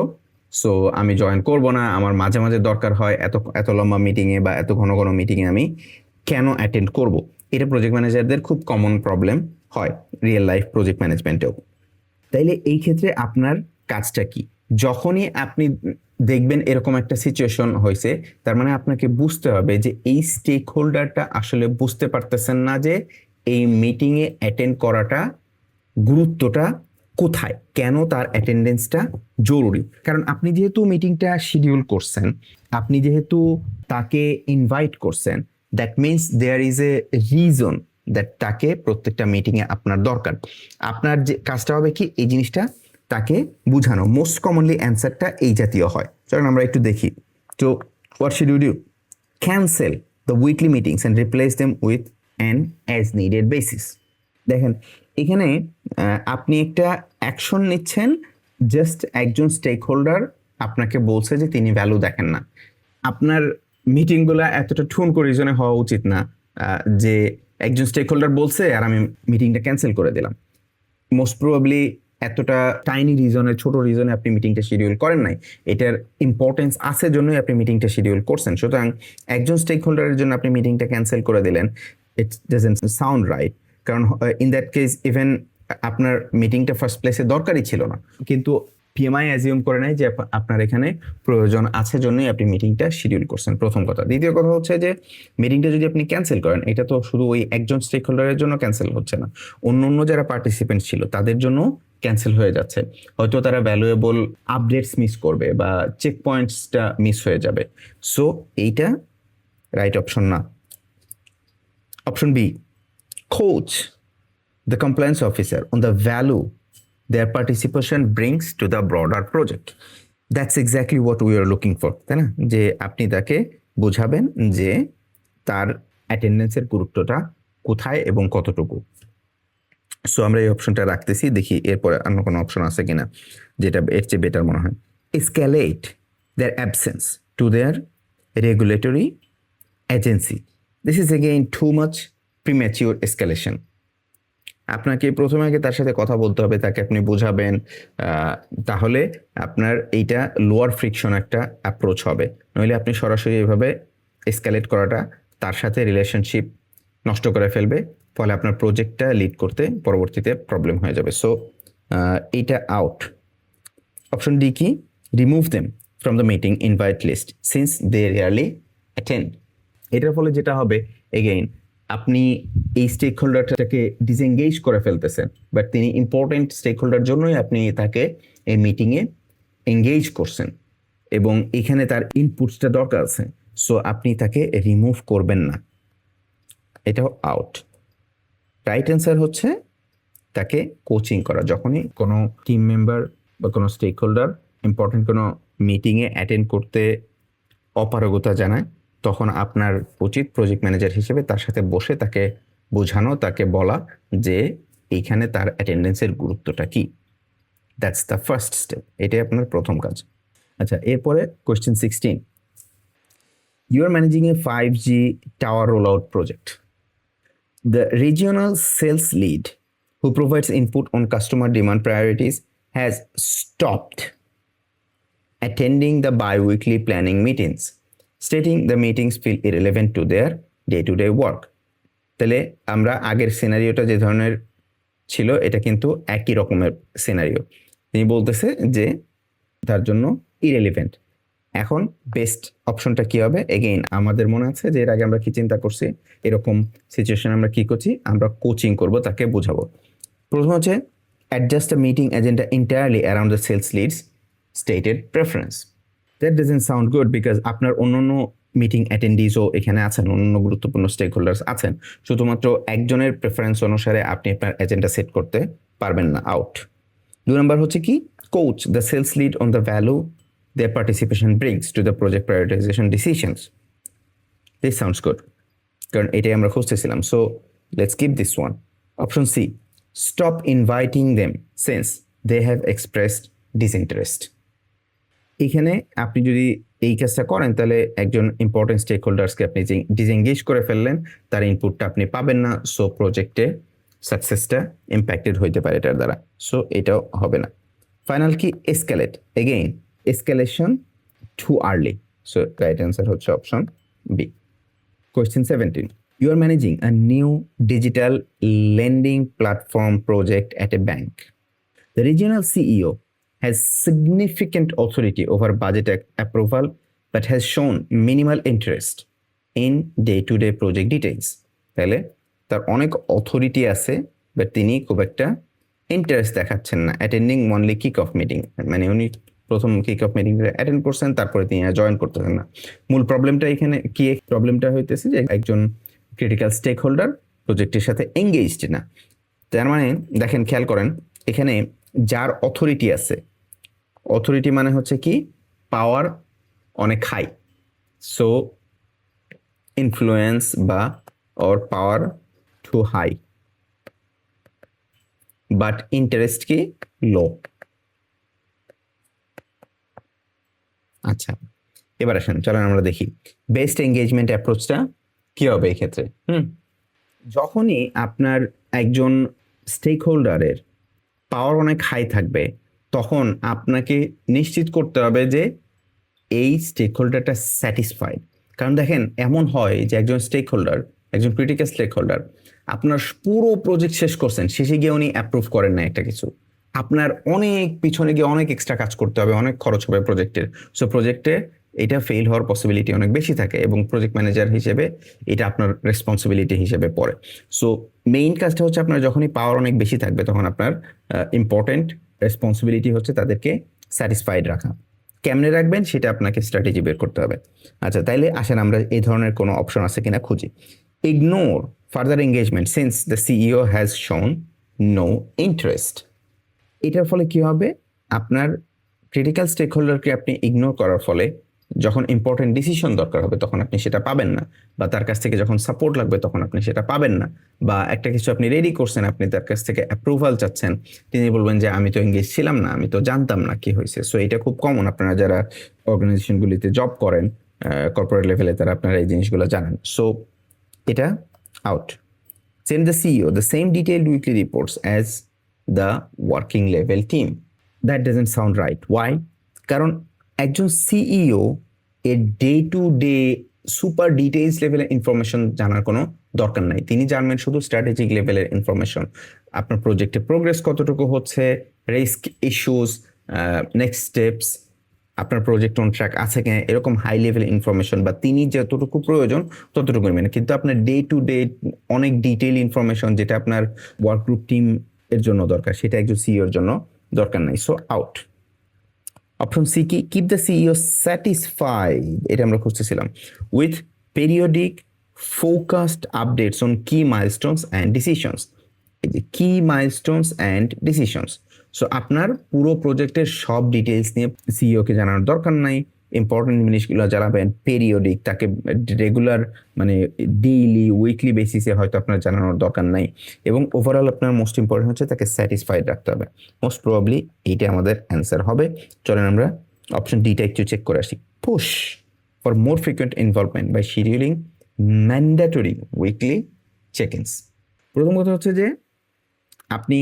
সো আমি জয়েন করব না, আমার মাঝে মাঝে দরকার হয় এত এত লম্বা মিটিংয়ে বা এত ঘন ঘন মিটিংয়ে আমি কেন অ্যাটেন্ড করব। এটা প্রজেক্ট ম্যানেজারদের খুব কমন প্রবলেম হয় রিয়েল লাইফ প্রজেক্ট ম্যানেজমেন্টেও। তাইলে এই ক্ষেত্রে আপনার কাজটা কি? যখনই আপনি দেখবেন এরকম একটা সিচুয়েশন হয়েছে, তার মানে আপনাকে বুঝতে হবে যে এই স্টেক হোল্ডারটা আসলে বুঝতে পারতেছেন না যে এই মিটিংয়ে অ্যাটেন্ড করাটা গুরুত্বটা কোথায়, কেন তার অ্যাটেন্ডেন্সটা জরুরি। কারণ আপনি যেহেতু মিটিংটা শিডিউল করছেন, আপনি যেহেতু তাকে ইনভাইট করছেন, that means there is a reason that তাকে প্রত্যেকটা মিটিংয়ে আপনার দরকার। আপনার যে কাজটা হবে কি এই জিনিসটা তাকে বুঝানো। মোস্ট কমনলি অ্যান্সারটা এই জাতীয় হয়। চলুন আমরা একটু দেখি। তো what should you do? Cancel the weekly meetings and replace them with an as needed basis. দেখেন এখানে আপনি একটা অ্যাকশন নিচ্ছেন, জাস্ট একজন স্টেক হোল্ডার আপনাকে বলছে যে তিনি ভ্যালু দেখেন না। আপনার মিটিংগুলো এতটা ঠুন করে রিজনে হওয়া উচিত না যে একজন স্টেক হোল্ডার বলছে আর আমি মিটিংটা ক্যান্সেল করে দিলাম। মোস্ট প্রবাবলি এতটা টাইনি রিজনে, ছোট রিজনে আপনি মিটিংটা শিডিউল করেন নাই, এটার ইম্পর্টেন্স আছে জন্যই আপনি মিটিংটা শিডিউল করছেন। সুতরাং একজন স্টেক হোল্ডারের জন্য আপনি মিটিংটা ক্যান্সেল করে দিলেন, ইট ডাজন্ট সাউন্ড রাইট। কারণ ইন দ্যাট কেস ইভেন আপনার মিটিংটা ফার্স্ট প্লেসে দরকারই ছিল না, কিন্তু পিএমআই অ্যাজিউম করে নেয় যে আপনার এখানে প্রয়োজন আছে জন্যই আপনি মিটিংটা শিডিউল করছেন, প্রথম কথা। দ্বিতীয় কথা হচ্ছে যে মিটিংটা যদি আপনি ক্যান্সেল করেন, এটা তো শুধু ওই একজন স্টেক হোল্ডারের জন্য ক্যান্সেল হচ্ছে না, অন্য যারা পার্টিসিপেন্ট ছিল তাদের জন্য ক্যান্সেল হয়ে যাচ্ছে। হয়তো তারা ভ্যালুয়েবল আপডেটস মিস করবে বা চেক পয়েন্টসটা মিস হয়ে যাবে। সো এইটা রাইট অপশন না। Option B, coach the compliance officer on the value their participation brings to the broader project. That's exactly what we are looking for, তাই না? যে আপনি তাকে বোঝাবেন যে তার অ্যাটেন্ডেন্সের গুরুত্বটা কোথায় এবং কতটুকু। সো আমরা এই অপশনটা রাখতেছি, দেখি এরপরে অন্য কোনো অপশন আছে কিনা যেটা এর চেয়ে বেটার মনে হয়। Escalate their absence to their regulatory agency. This is again too much premature escalation. আপনাকে প্রথমে আগে তার সাথে কথা বলতে হবে, তাকে আপনি বোঝাবেন, তাহলে আপনার এইটা লোয়ার ফ্রিকশন একটা অ্যাপ্রোচ হবে। নইলে আপনি সরাসরি এভাবে এসকালেট করাটা তার সাথে রিলেশনশিপ নষ্ট করে ফেলবে, ফলে আপনার প্রজেক্টটা লিড করতে পরবর্তীতে প্রবলেম হয়ে যাবে। সো এইটা আউট। অপশন ডি কি? Remove them from the meeting invite list since they rarely attend. এটার ফলে যেটা হবে, এগেইন আপনি এই স্টেক হোল্ডারটাকে ডিসএঙ্গেজ করে ফেলতেছেন, বাট তিনি ইম্পর্টেন্ট স্টেক হোল্ডার জন্যই আপনি তাকে এই মিটিংয়ে এঙ্গেজ করছেন এবং এখানে তার ইনপুটসটা দরকার আছে, সো আপনি তাকে রিমুভ করবেন না। এটাও আউট। রাইট অ্যান্সার হচ্ছে তাকে কোচিং করা। যখনই কোনো টিম মেম্বার বা কোনো স্টেক হোল্ডার ইম্পর্টেন্ট কোনো মিটিংয়ে অ্যাটেন্ড করতে অপারগতা জানায়, তখন আপনার উচিত প্রজেক্ট ম্যানেজার হিসেবে তার সাথে বসে তাকে বোঝানো, তাকে বলা যে এইখানে তার অ্যাটেন্ডেন্সের গুরুত্বটা কি। দ্যাটস দ্য ফার্স্ট স্টেপ, এটাই আপনার প্রথম কাজ। আচ্ছা, এরপরে question 16, you are managing a 5G tower roll out project. The regional sales lead who provides input on customer demand priorities has stopped attending the bi-weekly planning meetings, stating the meetings feel irrelevant to their day-to-day work. তাহলে আমরা আগের সিনারিওটা যে ধরনের ছিল এটা কিন্তু একই রকমের সিনারিও। তিনি বলতেছে যে তার জন্য ইরেলিভেন্ট। এখন বেস্ট অপশনটা কি হবে? এগেইন আমাদের মনে আছে যে এর আগে আমরা কি চিন্তা করছি, এরকম সিচুয়েশন আমরা কি করছি, আমরা কোচিং করব, তাকে বোঝাবো। প্রথম হচ্ছে adjust a meeting agenda entirely around the sales leads stated preference. That doesn't sound good, because আপনার অন্যান্য মিটিং অ্যাটেন্ডিজও এখানে আছেন, অন্যান্য গুরুত্বপূর্ণ স্টেক হোল্ডার্স আছেন। শুধুমাত্র একজনের প্রেফারেন্স অনুসারে আপনি আপনার এজেন্ডা সেট করতে পারবেন না, আউট। 2 নম্বর হচ্ছে কি, coach the sales lead on the value their participation brings to the project prioritization decisions. This sounds good, কারণ এটাই আমরা খুঁজতেছিলাম। So let's keep this one. Option C, stop inviting them since they have expressed disinterest. এখানে আপনি যদি এই কাজটা করেন তাহলে একজন ইম্পর্টেন্ট স্টেক হোল্ডার্সকে আপনি ডিসএঙ্গেজ করে ফেললেন, তার ইনপুটটা আপনি পাবেন না। সো প্রজেক্টে সাকসেসটা ইম্প্যাক্টেড হইতে পারে এটার দ্বারা। সো এটাও হবে না। ফাইনাল কি, escalate. Again escalation too early. So right answer হচ্ছে option B. Question 17. You are managing a new digital lending platform project at a bank. The regional CEO has significant authority over budget approval but has shown minimal interest in day-to-day project details. তাহলে তার অনেক অথরিটি আছে বাট তিনি খুব একটা ইন্টারেস্ট দেখাচ্ছেন না। Attending only kick off meeting, মানে উনি প্রথম কিক অফ মিটিং অ্যাটেন্ড করছেন, তারপরে তিনি জয়েন করতেছেন না। মূল প্রবলেমটা এখানে কি? প্রবলেমটা হইতেছে যে একজন ক্রিটিক্যাল স্টেক হোল্ডার প্রজেক্টের সাথে এঙ্গেজড না। তার মানে দেখেন, খেয়াল করেন, এখানে যার অথরিটি আছে, অথরিটি মানে হচ্ছে কি, পাওয়ার অনেক হাই। সো ইনফ্লুয়েন্স বা or power to high, but interest কি লো। আচ্ছা, এবার আসেন, চলেন আমরা দেখি বেস্ট এঙ্গেজমেন্ট অ্যাপ্রোচটা কি হবে এই ক্ষেত্রে। যখনই আপনার একজন স্টেক হোল্ডারের পাওয়ার অনেক হাই থাকবে, তখন আপনাকে নিশ্চিত করতে হবে যে এই স্টেক হোল্ডারটা স্যাটিসফাইড। কারণ দেখেন, এমন হয় যে একজন স্টেক হোল্ডার, একজন ক্রিটিক্যাল স্টেক হোল্ডার আপনার পুরো প্রজেক্ট শেষ করছেন, শেষে গিয়ে উনি অ্যাপ্রুভ করেন না একটা কিছু, আপনার অনেক পিছনে গিয়ে অনেক এক্সট্রা কাজ করতে হবে, অনেক খরচ হবে প্রজেক্টের। সো প্রজেক্টে এটা ফেল হওয়ার পসিবিলিটি অনেক বেশি থাকে এবং প্রজেক্ট ম্যানেজার হিসেবে এটা আপনার রেসপন্সিবিলিটি হিসেবে পড়ে। সো মেইন কাজটা হচ্ছে আপনার যখনই পাওয়ার অনেক বেশি থাকবে তখন আপনার ইম্পর্টেন্ট রেসপন্সিবিলিটি হচ্ছে তাদেরকে স্যাটিসফাইড রাখা। কেমনে রাখবেন সেটা আপনাকে স্ট্র্যাটেজি বের করতে হবে। আচ্ছা, তাইলে আসেন আমরা এই ধরনের কোনো অপশন আছে কিনা খুঁজি। Ignore further engagement since the CEO has shown no interest. এটার ফলে কি হবে, আপনার ক্রিটিক্যাল স্টেক হোল্ডারকে আপনি ইগনোর করার ফলে যখন ইম্পর্টেন্ট ডিসিশন দরকার হবে তখন আপনি সেটা পাবেন না, বা তার কাছ থেকে যখন সাপোর্ট লাগবে তখন আপনি সেটা পাবেন না, বা একটা কিছু আপনি রেডি করছেন, আপনি তার কাছ থেকে অ্যাপ্রুভাল চাচ্ছেন, তিনি বলবেন যে আমি তো এঙ্গেজ ছিলাম না, আমি তো জানতাম না কি হয়েছে। সো এটা খুব কমন, আপনারা যারা অর্গানাইজেশনগুলিতে জব করেন কর্পোরেট লেভেলে, তারা আপনারা এই জিনিসগুলো জানেন। সো এটা out. Send the CEO the same detailed weekly reports as the working level team. That doesn't sound right. Why? কারণ একজন সিইও এর day to day super details লেভেলের ইনফরমেশন জানার কোনো দরকার নাই। তিনি জানবেন শুধু স্ট্র্যাটেজিক লেভেলের ইনফরমেশন, আপনার প্রজেক্টে প্রোগ্রেস কতটুকু হচ্ছে, রিস্ক ইস্যুস, নেক্সট স্টেপস, আপনার প্রজেক্ট অন ট্র্যাক আছে কিনা, এরকম হাই লেভেল ইনফরমেশন বা তিনি যতটুকু প্রয়োজন ততটুকু নেবেন। কিন্তু আপনার ডে টু ডে অনেক ডিটেইল ইনফরমেশন যেটা আপনার ওয়ার্ক গ্রুপ টিম এর জন্য দরকার, সেটা একজন সিইওর জন্য দরকার নাই। So out. অপশন সি কি, কিপ দ্য সিইও স্যাটিসফাইড, এটা আমরা খুঁজতেছিলাম, with periodic focused updates on key milestones and decisions. এই যে কি মাইলস্টোনস অ্যান্ড ডিসিশনস, সো আপনার পুরো প্রজেক্টের সব ডিটেলস নিয়ে সিইওকে জানানোর দরকার নাই। ইম্পর্টেন্ট জিনিসগুলো জানাবেন পেরিওডিক, তাকে রেগুলার মানে ডেইলি উইকলি বেসিসে হয়তো আপনার জানানোর দরকার নাই। এবং ওভারঅল আপনার মোস্ট ইম্পর্টেন্ট হচ্ছে তাকে স্যাটিসফাইড রাখতে হবে। মোস্ট প্রবাবলি এইটা আমাদের অ্যান্সার হবে। চলেন আমরা অপশন ডিটা একটু চেক করে আসি। Push for more frequent involvement by scheduling mandatory weekly check ins. প্রথম কথা হচ্ছে যে আপনি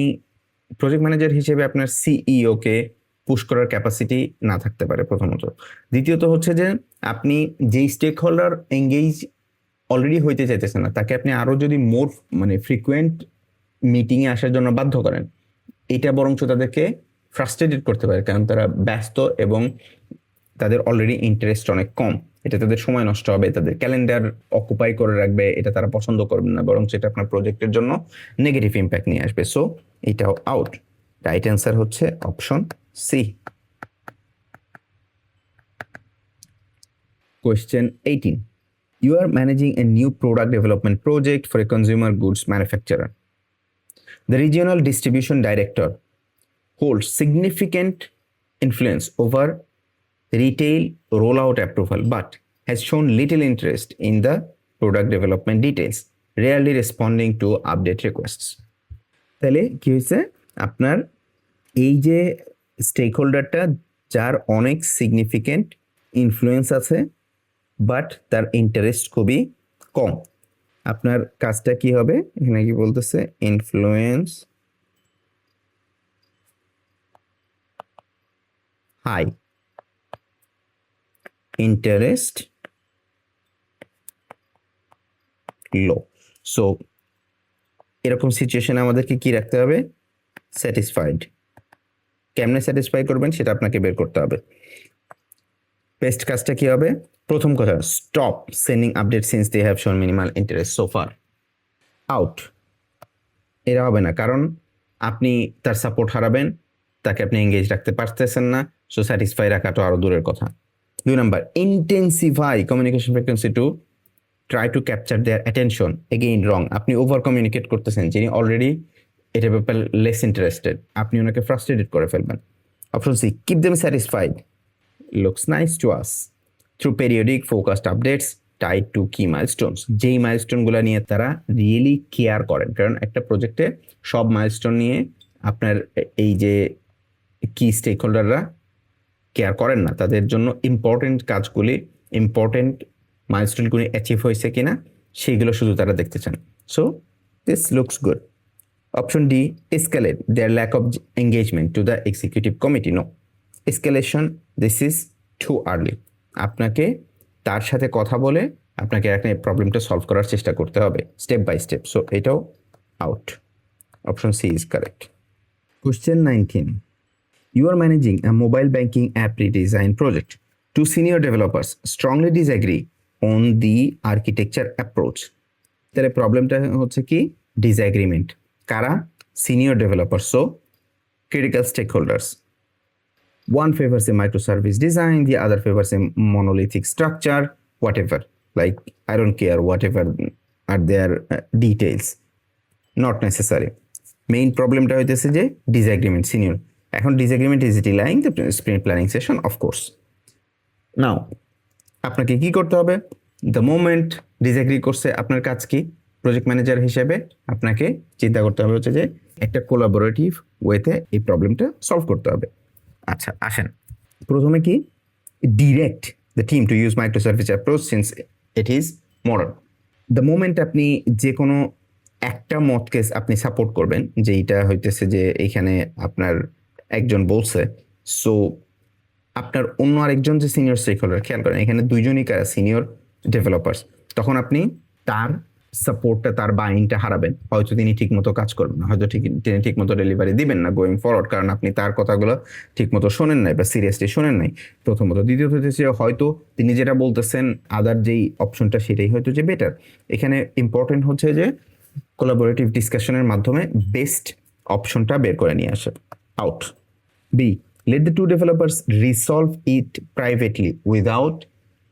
প্রজেক্ট ম্যানেজার হিসেবে আপনার সিইওকে পুশ করার ক্যাপাসিটি না থাকতে পারে প্রথমত। দ্বিতীয়ত হচ্ছে যে আপনি যেই স্টেক হোল্ডার এঙ্গেজ অলরেডি হইতে চাইতেছেন না, তাকে আপনি আরও যদি মোর মানে ফ্রিকুয়েন্ট মিটিংয়ে আসার জন্য বাধ্য করেন, এটা বরঞ্চ তাদেরকে ফ্রাস্ট্রেটেড করতে পারে, কারণ তারা ব্যস্ত এবং তাদের অলরেডি ইন্টারেস্ট অনেক কম। এটা তাদের সময় নষ্ট হবে, তাদের ক্যালেন্ডার অকুপাই করে রাখবে, এটা তারা পছন্দ করবে না, বরং সেটা আপনার প্রজেক্টের জন্য নেগেটিভ ইম্প্যাক্ট নিয়ে আসবে। সো এটাও আউট। রাইট অ্যান্সার হচ্ছে option C. Question 18. You are managing a new product development project for a consumer goods manufacturer. The regional distribution director holds significant influence over retail rollout approval but has shown little interest in the product development details, rarely responding to update requests. তাহলে কি হয়েছে, আপনার এই যে স্টেক হোল্ডারটা যার অনেক সিগনিফিকেন্ট ইনফ্লুয়েন্স আছে বাট তার ইন্টারেস্ট খুবই কম, আপনার কাজটা কি হবে, এখানে কি বলতেছে, ইনফ্লুয়েন্স হাই, ইন্টারেস্ট লো। সো এরকম সিচুয়েশনে আমাদেরকে কি রাখতে হবে, স্যাটিসফাইড। কেমনে স্যাটিসফাই করবেন সেটা আপনাকে বের করতে হবে। বেস্ট কাজটা কি হবে, প্রথম কথা, stop sending update since they have shown minimal interest so far. Out, এরা হবে না, কারণ আপনি তার সাপোর্ট হারাবেন, তাকে আপনি এঙ্গেজ রাখতে পারতেছেন না, সো স্যাটিসফাই রাখাটা আরও দূরের কথা। 2 number, intensify communication frequency to try to capture their attention. Again wrong, আপনি ওভার কমিউনিকেট করতেছেন, যিনি অলরেডি এটার ব্যাপারে লেস ইন্টারেস্টেড, আপনি ওনাকে ফ্রাস্ট্রেটেড করে ফেলবেন। Option C, keep them satisfied looks nice to us through periodic focused updates tied to key milestones. যেই মাইলস্টোনগুলো নিয়ে তারা রিয়েলি কেয়ার করেন, কারণ একটা প্রজেক্টে সব মাইলস্টোন নিয়ে আপনার এই যে কি স্টেক হোল্ডাররা কেয়ার করেন না, তাদের জন্য ইম্পর্টেন্ট কাজগুলি, ইম্পর্টেন্ট মাইলস্টোনগুলি অ্যাচিভ হয়েছে কিনা সেইগুলো শুধু তারা দেখতে চান। So this looks good. Option D, escalate their lack of engagement to the executive committee. No escalation, this is too early. আপনাকে তার সাথে কথা বলে আপনাকে একটা প্রবলেমটা সলভ করার চেষ্টা করতে হবে স্টেপ বাই স্টেপ। সো এটাও out. Option C is correct. Question 19. You are managing a mobile banking app redesign project. Two senior developers strongly disagree on the architecture approach. তাহলে প্রবলেমটা হচ্ছে কি, ডিসএগ্রিমেন্ট। কারা, senior developer, so critical stakeholders. One favors a microservice design, the other favors a monolithic structure, whatever. Like, I don't care, whatever are their details. Not necessary. Main প্রবলেমটা হইতেছে যে ডিসএগ্রিমেন্ট সিনিয়র। এখন disagreement is delaying the sprint planning session of course. Now আপনাকে কি করতে হবে, দ্য মোমেন্ট ডিসএগ্রি করছে, আপনার কাজ কি, প্রজেক্ট ম্যানেজার হিসেবে আপনাকে চিন্তা করতে হবে হচ্ছে যে একটা কোলাবোরেটিভ ওয়েতে এই প্রবলেমটা সলভ করতে হবে। আচ্ছা আসেন, প্রথমে কি, direct the team to use microservice approach since it is modern. The moment আপনি যে কোনো একটা মতকে আপনি সাপোর্ট করবেন, যে এইটা হইতেছে যে এইখানে আপনার একজন বলছে, সো আপনার অন্য আরেকজন যে সিনিয়র স্টেক হোল্ডার, খেয়াল করেন এখানে দুইজনই কারা সিনিয়র ডেভেলপার্স, তখন আপনি তার সাপোর্টটা, তার বাইনটা হারাবেন। হয়তো তিনি ঠিকমতো কাজ করবেন না, হয়তো তিনি ঠিকমতো ডেলিভারি দিবেন না গোয়িং ফরওয়ার্ড, কারণ আপনি তার কথাগুলো ঠিকমতো শোনেন নাই বা সিরিয়াসলি শোনেন নাই প্রথমত। দ্বিতীয়ত হচ্ছে হয়তো তিনি যেটা বলতেছেন আদার যেই অপশনটা সেটাই হয়তো যে বেটার। এখানে ইম্পর্টেন্ট হচ্ছে যে কোলাবোরেটিভ ডিসকাশনের মাধ্যমে বেস্ট অপশনটা বের করে নিয়ে আসে। Out. B, let the two developers resolve it privately without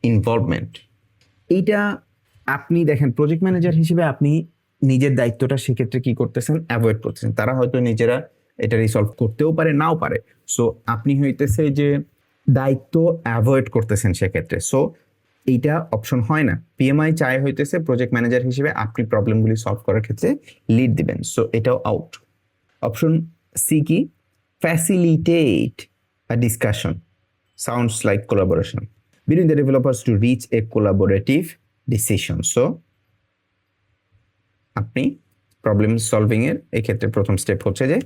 involvement. এইটা আপনি দেখেন প্রজেক্ট ম্যানেজার হিসেবে আপনি নিজের দায়িত্বটা সেক্ষেত্রে কি করতেছেন, অ্যাভয়েড করতেছেন। তারা হয়তো নিজেরা এটা রিসলভ করতেও পারে, নাও পারে। সো আপনি হইতেছে যে দায়িত্ব অ্যাভয়েড করতেছেন সেক্ষেত্রে। সো এইটা অপশন হয় না। পিএমআই চায় হইতেছে প্রজেক্ট ম্যানেজার হিসেবে আপনি প্রবলেমগুলি সলভ করার ক্ষেত্রে লিড দিবেন। সো এটাও আউট। অপশন সি কি, facilitate a discussion sounds like collaboration between the developers to reach a collaborative decision. So আপনি প্রবলেম সলভিং এর এই ক্ষেত্রে প্রথম স্টেপ হচ্ছে যে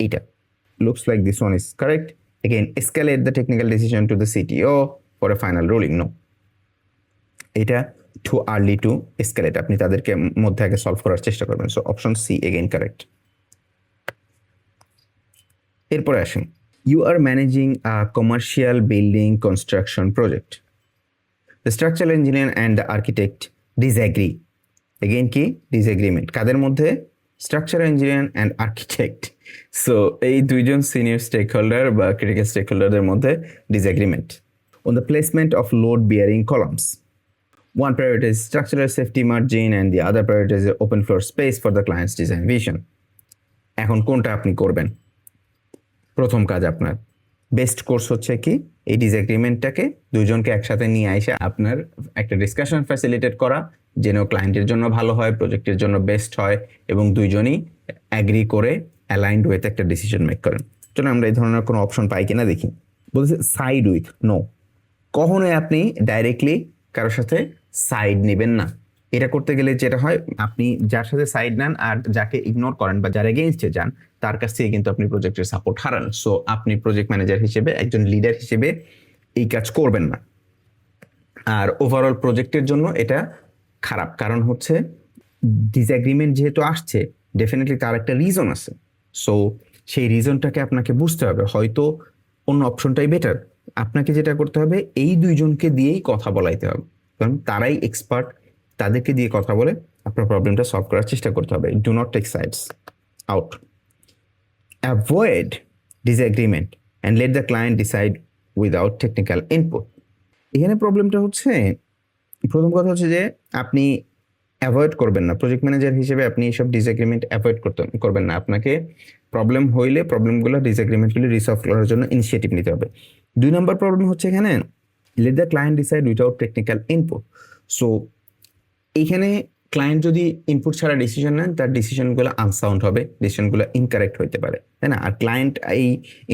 এইটা। Looks like this one is correct. Again, escalate the technical decision to the CTO for a final ruling. No, এটা টু আর্লি টু এসকেলেট। আপনি তাদেরকে মধ্যে আগে সলভ করার চেষ্টা করবেন। So option C again correct. এরপরে আসেন, you are managing a commercial building construction project. The structural engineer and the architect disagree. Again কি, disagreement কাদের মধ্যে, structural engineer and architect. So এই দুইজন senior stakeholder বা critical stakeholderদের মধ্যে disagreement on the placement of load bearing columns. One prioritizes structural safety margin and the other prioritizes open floor space for the client's design vision. এখন কোনটা আপনি করবেন? প্রথম কাজ আপনার বেস্ট কোর্স হচ্ছে কি, এই ডিসএগ্রিমেন্টটাকে দুইজনকে একসাথে নিয়ে এসে আপনার একটা ডিসকাশন ফ্যাসিলিটেট করা, যেন ক্লায়েন্টের জন্য ভালো হয়, প্রজেক্টের জন্য বেস্ট হয়, এবং দুইজনই অ্যাগ্রি করে অ্যালাইন্ড উইথ একটা ডিসিশন মেক করেন। চলুন আমরা এই ধরনের কোনো অপশন পাই কিনা দেখি। বলছে সাইড উইথ, নো, কখনোই আপনি ডাইরেক্টলি কারোর সাথে সাইড নেবেন না। এটা করতে গেলে যেটা হয়, আপনি যার সাথে সাইড নেন আর যাকে ইগনোর করেন বা যার এগেইনস্টে যান, তার কাছ থেকে কিন্তু আপনি প্রজেক্টের সাপোর্ট হারান। সো আপনি প্রজেক্ট ম্যানেজার হিসেবে, একজন লিডার হিসেবে এই কাজ করবেন না। আর ওভারঅল প্রজেক্টের জন্য এটা খারাপ, কারণ হচ্ছে ডিসএগ্রিমেন্ট যেহেতু আসছে, ডেফিনেটলি তার একটা রিজন আছে। সো সেই রিজনটাকে আপনাকে বুঝতে হবে। হয়তো অন্য অপশনটাই বেটার। আপনাকে যেটা করতে হবে, এই দুইজনকে দিয়েই কথা বলাইতে হবে, কারণ তারাই এক্সপার্ট। তাদেরকে দিয়ে কথা বলে আপনার প্রবলেমটা সলভ করার চেষ্টা করতে হবে। Do not take sides, out. Avoid disagreement and let the client decide without technical input. এখানে প্রবলেমটা হচ্ছে, প্রথম কথা হচ্ছে যে আপনি অ্যাভয়েড করবেন না। প্রজেক্ট ম্যানেজার হিসেবে আপনি এইসব ডিসএগ্রিমেন্ট অ্যাভয়েড করবেন না। আপনাকে প্রবলেম হইলে প্রবলেমগুলো, ডিসএগ্রিমেন্টগুলি রিসলভ করার জন্য ইনিশিয়েটিভ নিতে হবে। 2 নম্বর প্রবলেম হচ্ছে এখানে, late the client decide without technical input. So এইখানে ক্লায়েন্ট যদি ইনপুট ছাড়া ডিসিশন নেন, তার ডিসিশনগুলো আনসাউন্ড হবে, ডিসিশনগুলো ইনকারেক্ট হইতে পারে, তাই না? আর ক্লায়েন্ট এই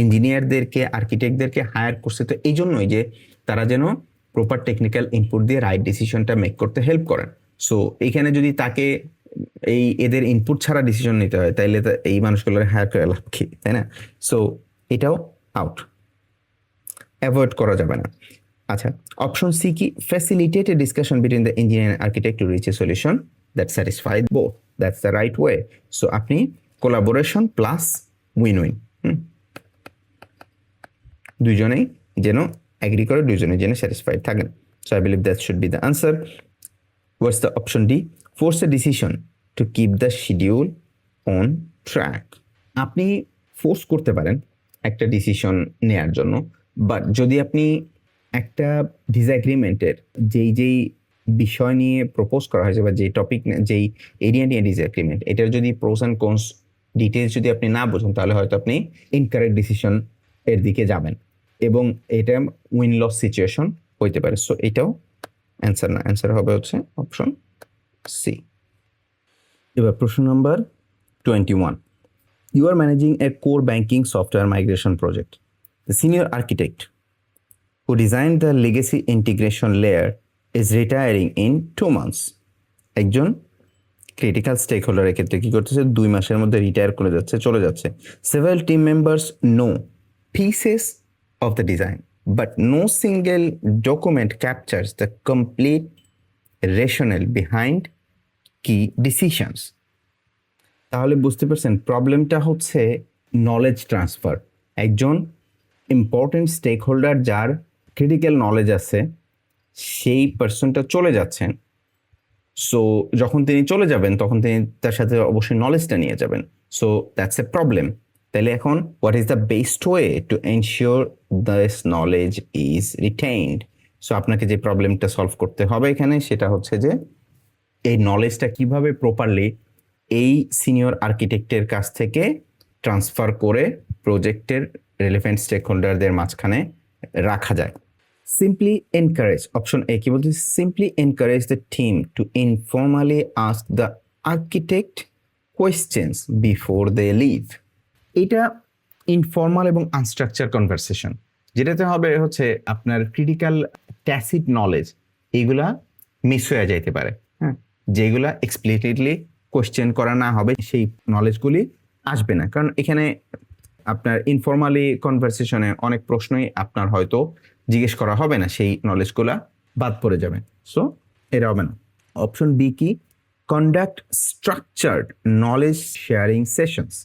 ইঞ্জিনিয়ারদেরকে, আর্কিটেক্টদেরকে হায়ার করছে তো এই জন্যই যে তারা যেন প্রপার টেকনিক্যাল ইনপুট দিয়ে রাইট ডিসিশনটা মেক করতে হেল্প করেন। সো এইখানে যদি তাকে এদের ইনপুট ছাড়া ডিসিশন নিতে হয়, তাইলে এই মানুষগুলোর হায়ার করে লাভ কি, তাই না? সো এটাও আউট, অ্যাভয়েড করা যাবে না। আচ্ছা, অপশন সি কি, facilitate a discussion between the engineer and architect to reach a solution that satisfy both. That's the right way. So আপনি কোলাবোরেশন প্লাস উইন উইন, দুইজনেই যেন অ্যাগ্রি করে, দুইজনেই যেন স্যাটিসফাইড থাকেন। So I believe that should be the answer. What's the option D, force a decision to keep the schedule on track. আপনি ফোর্স করতে পারেন একটা ডিসিশন নেয়ার জন্য, বাট যদি আপনি একটা ডিসএগ্রিমেন্টের যেই বিষয় নিয়ে প্রপোজ করা হয়েছে বা যেই টপিক, যেই এরিয়া নিয়ে ডিসএগ্রিমেন্ট, এটার যদি প্রোস অ্যান্ড কনস ডিটেলস যদি আপনি না বোঝেন, তাহলে হয়তো আপনি ইনকারেক্ট ডিসিশন এর দিকে যাবেন এবং এটা উইন লস সিচুয়েশন হইতে পারে। সো এটাও অ্যান্সার না, অ্যান্সার হবে হচ্ছে অপশন সি। এবার প্রশ্ন number 21, you are managing a core banking software migration project. The senior architect who designed the legacy integration layer is retiring in 2 months. একজন ক্রিটিক্যাল স্টেক হোল্ডারের ক্ষেত্রে কি করতেছে, 2 মাসের মধ্যে রিটায়ার করে যাচ্ছে, চলে যাচ্ছে। Several team members know pieces of the design, but no single document captures the complete rationale behind key decisions. তাহলে বুঝতে পারছেন প্রবলেমটা হচ্ছে নলেজ ট্রান্সফার। একজন ইম্পর্টেন্ট স্টেক হোল্ডার যার ক্রিটিক্যাল নলেজ আছে, সেই পার্সনটা চলে যাচ্ছেন। সো যখন তিনি চলে যাবেন, তখন তিনি তার সাথে অবশ্যই নলেজটা নিয়ে যাবেন। So that's a problem. তাহলে এখন what is the best way to ensure this knowledge is retained? So আপনাকে যে প্রবলেমটা সলভ করতে হবে এখানে, সেটা হচ্ছে যে এই নলেজটা কিভাবে প্রপারলি এই সিনিয়র আর্কিটেক্টের কাছ থেকে ট্রান্সফার করে প্রজেক্টের রিলেভেন্ট স্টেক হোল্ডারদের মাঝখানে রাখা যায়। সিম্পলি এনকারেজ, অপশন এ কি বলছে, simply encourage the team to informally ask the architect questions before they leave. এটা ইনফর্মাল এবং আনস্ট্রাকচার কনভারসেশন, যেটাতে হবে হচ্ছে আপনার ক্রিটিক্যাল ট্যাসিট নলেজ এইগুলা মিস হয়ে যাইতে পারে, হ্যাঁ, যেগুলা এক্সপ্লিসিটলি কোয়েশ্চেন করা না হবে সেই নলেজগুলি আসবে না, কারণ এখানে আপনার ইনফর্মালি কনভারসেশনে অনেক প্রশ্নই আপনার হয়তো জিজ্ঞেস করা হবে না, সেই নলেজগুলা বাদ পড়ে যাবে, সো এটা হবে না। অপশন বি কি, conduct structured knowledge sharing sessions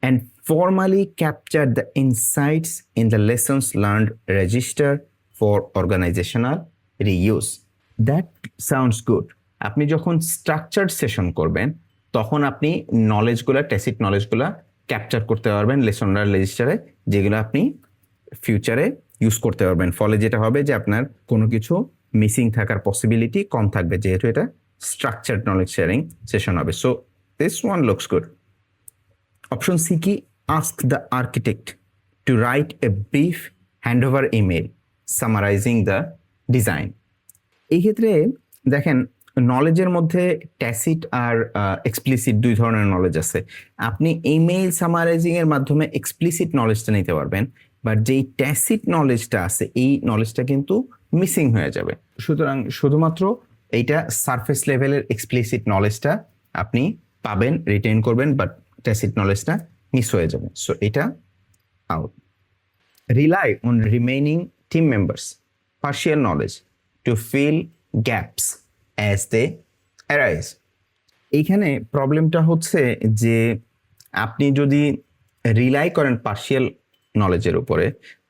and formally capture the insights in the lessons learned register for organizational reuse. That sounds good. আপনি যখন স্ট্রাকচার্ড সেশন করবেন তখন আপনি নলেজগুলা, ট্যাসিট নলেজগুলা ক্যাপচার করতে পারবেন লেসন লার্ন রেজিস্টারে, যেগুলো আপনি ফিউচারে ইউজ করতে পারবেন। ফলে যেটা হবে যে আপনার কোনো কিছু মিসিং থাকার পসিবিলিটি কম থাকবে, যেহেতু এটা স্ট্রাকচার্ড নলেজ শেয়ারিং সেশন হবে। So this one looks good. Option C কি, ask the architect to write a brief handover email summarising the design. এই ক্ষেত্রে দেখেন নলেজের মধ্যে ট্যাসিট আর এক্সপ্লিসিট দুই ধরনের নলেজ আছে। আপনি ইমেইল সামারাইজিং এর মাধ্যমে এক্সপ্লিসিট নলেজটা নিতে পারবেন, বাট যেই ট্যাসিট নলেজটা আছে এই নলেজটা কিন্তু মিসিং হয়ে যাবে। সুতরাং শুধুমাত্র এইটা সারফেস লেভেলের এক্সপ্লিসিট নলেজটা আপনি পাবেন, রিটেইন করবেন, বাট ট্যাসিট নলেজটা মিস হয়ে যাবে, সো এটা out. Rely on remaining team members partial knowledge to fill gaps as they arise. এইখানে প্রবলেমটা হচ্ছে যে আপনি যদি রিলাই করেন পার্শিয়াল নলেজের উপরে,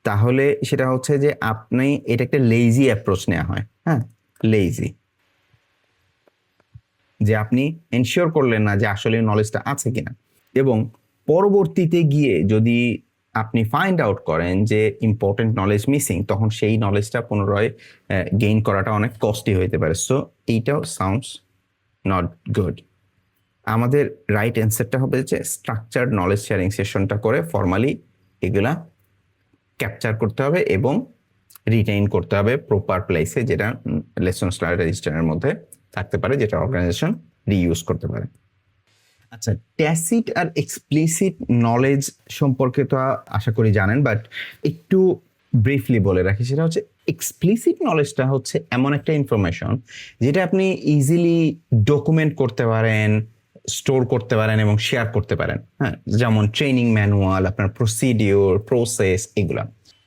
তাহলে সেটা হচ্ছে যে আপনি এটা একটা লেজি অ্যাপ্রোচ নেওয়া হয়, হ্যাঁ, লেজি, যে আপনি এনশিওর করলেন না যে আসলে নলেজটা আছে কিনা, এবং পরবর্তীতে গিয়ে যদি আপনি ফাইন্ড আউট করেন যে ইম্পর্টেন্ট নলেজ মিসিং, তখন সেই নলেজটা পুনরায় গেইন করাটা অনেক কস্টলি হইতে পারে। সো এইটাও সাউন্ডস নট গুড। আমাদের রাইট অ্যান্সারটা হবে যে স্ট্রাকচার্ড নলেজ শেয়ারিং সেশনটা করে ফর্মালি এগুলা ক্যাপচার করতে হবে এবং রিটেইন করতে হবে প্রপার প্লেসে, যেটা লেসন্স লার্ন রেজিস্টারের মধ্যে থাকতে পারে, যেটা অর্গানাইজেশন রিইউজ করতে পারে। আচ্ছা, ট্যাসিট আর এক্সপ্লিসিট নলেজ সম্পর্কে তো আশা করি জানেন, বাট একটু ব্রিফলি বলে রাখি। সেটা হচ্ছে এক্সপ্লিসিট নলেজটা হচ্ছে এমন একটা ইনফরমেশন যেটা আপনি ইজিলি ডকুমেন্ট করতে পারেন, স্টোর করতে পারেন এবং শেয়ার করতে পারেন, হ্যাঁ, যেমন ট্রেনিং ম্যানুয়াল, আপনার প্রসিডিওর, প্রসেস, এগুলা।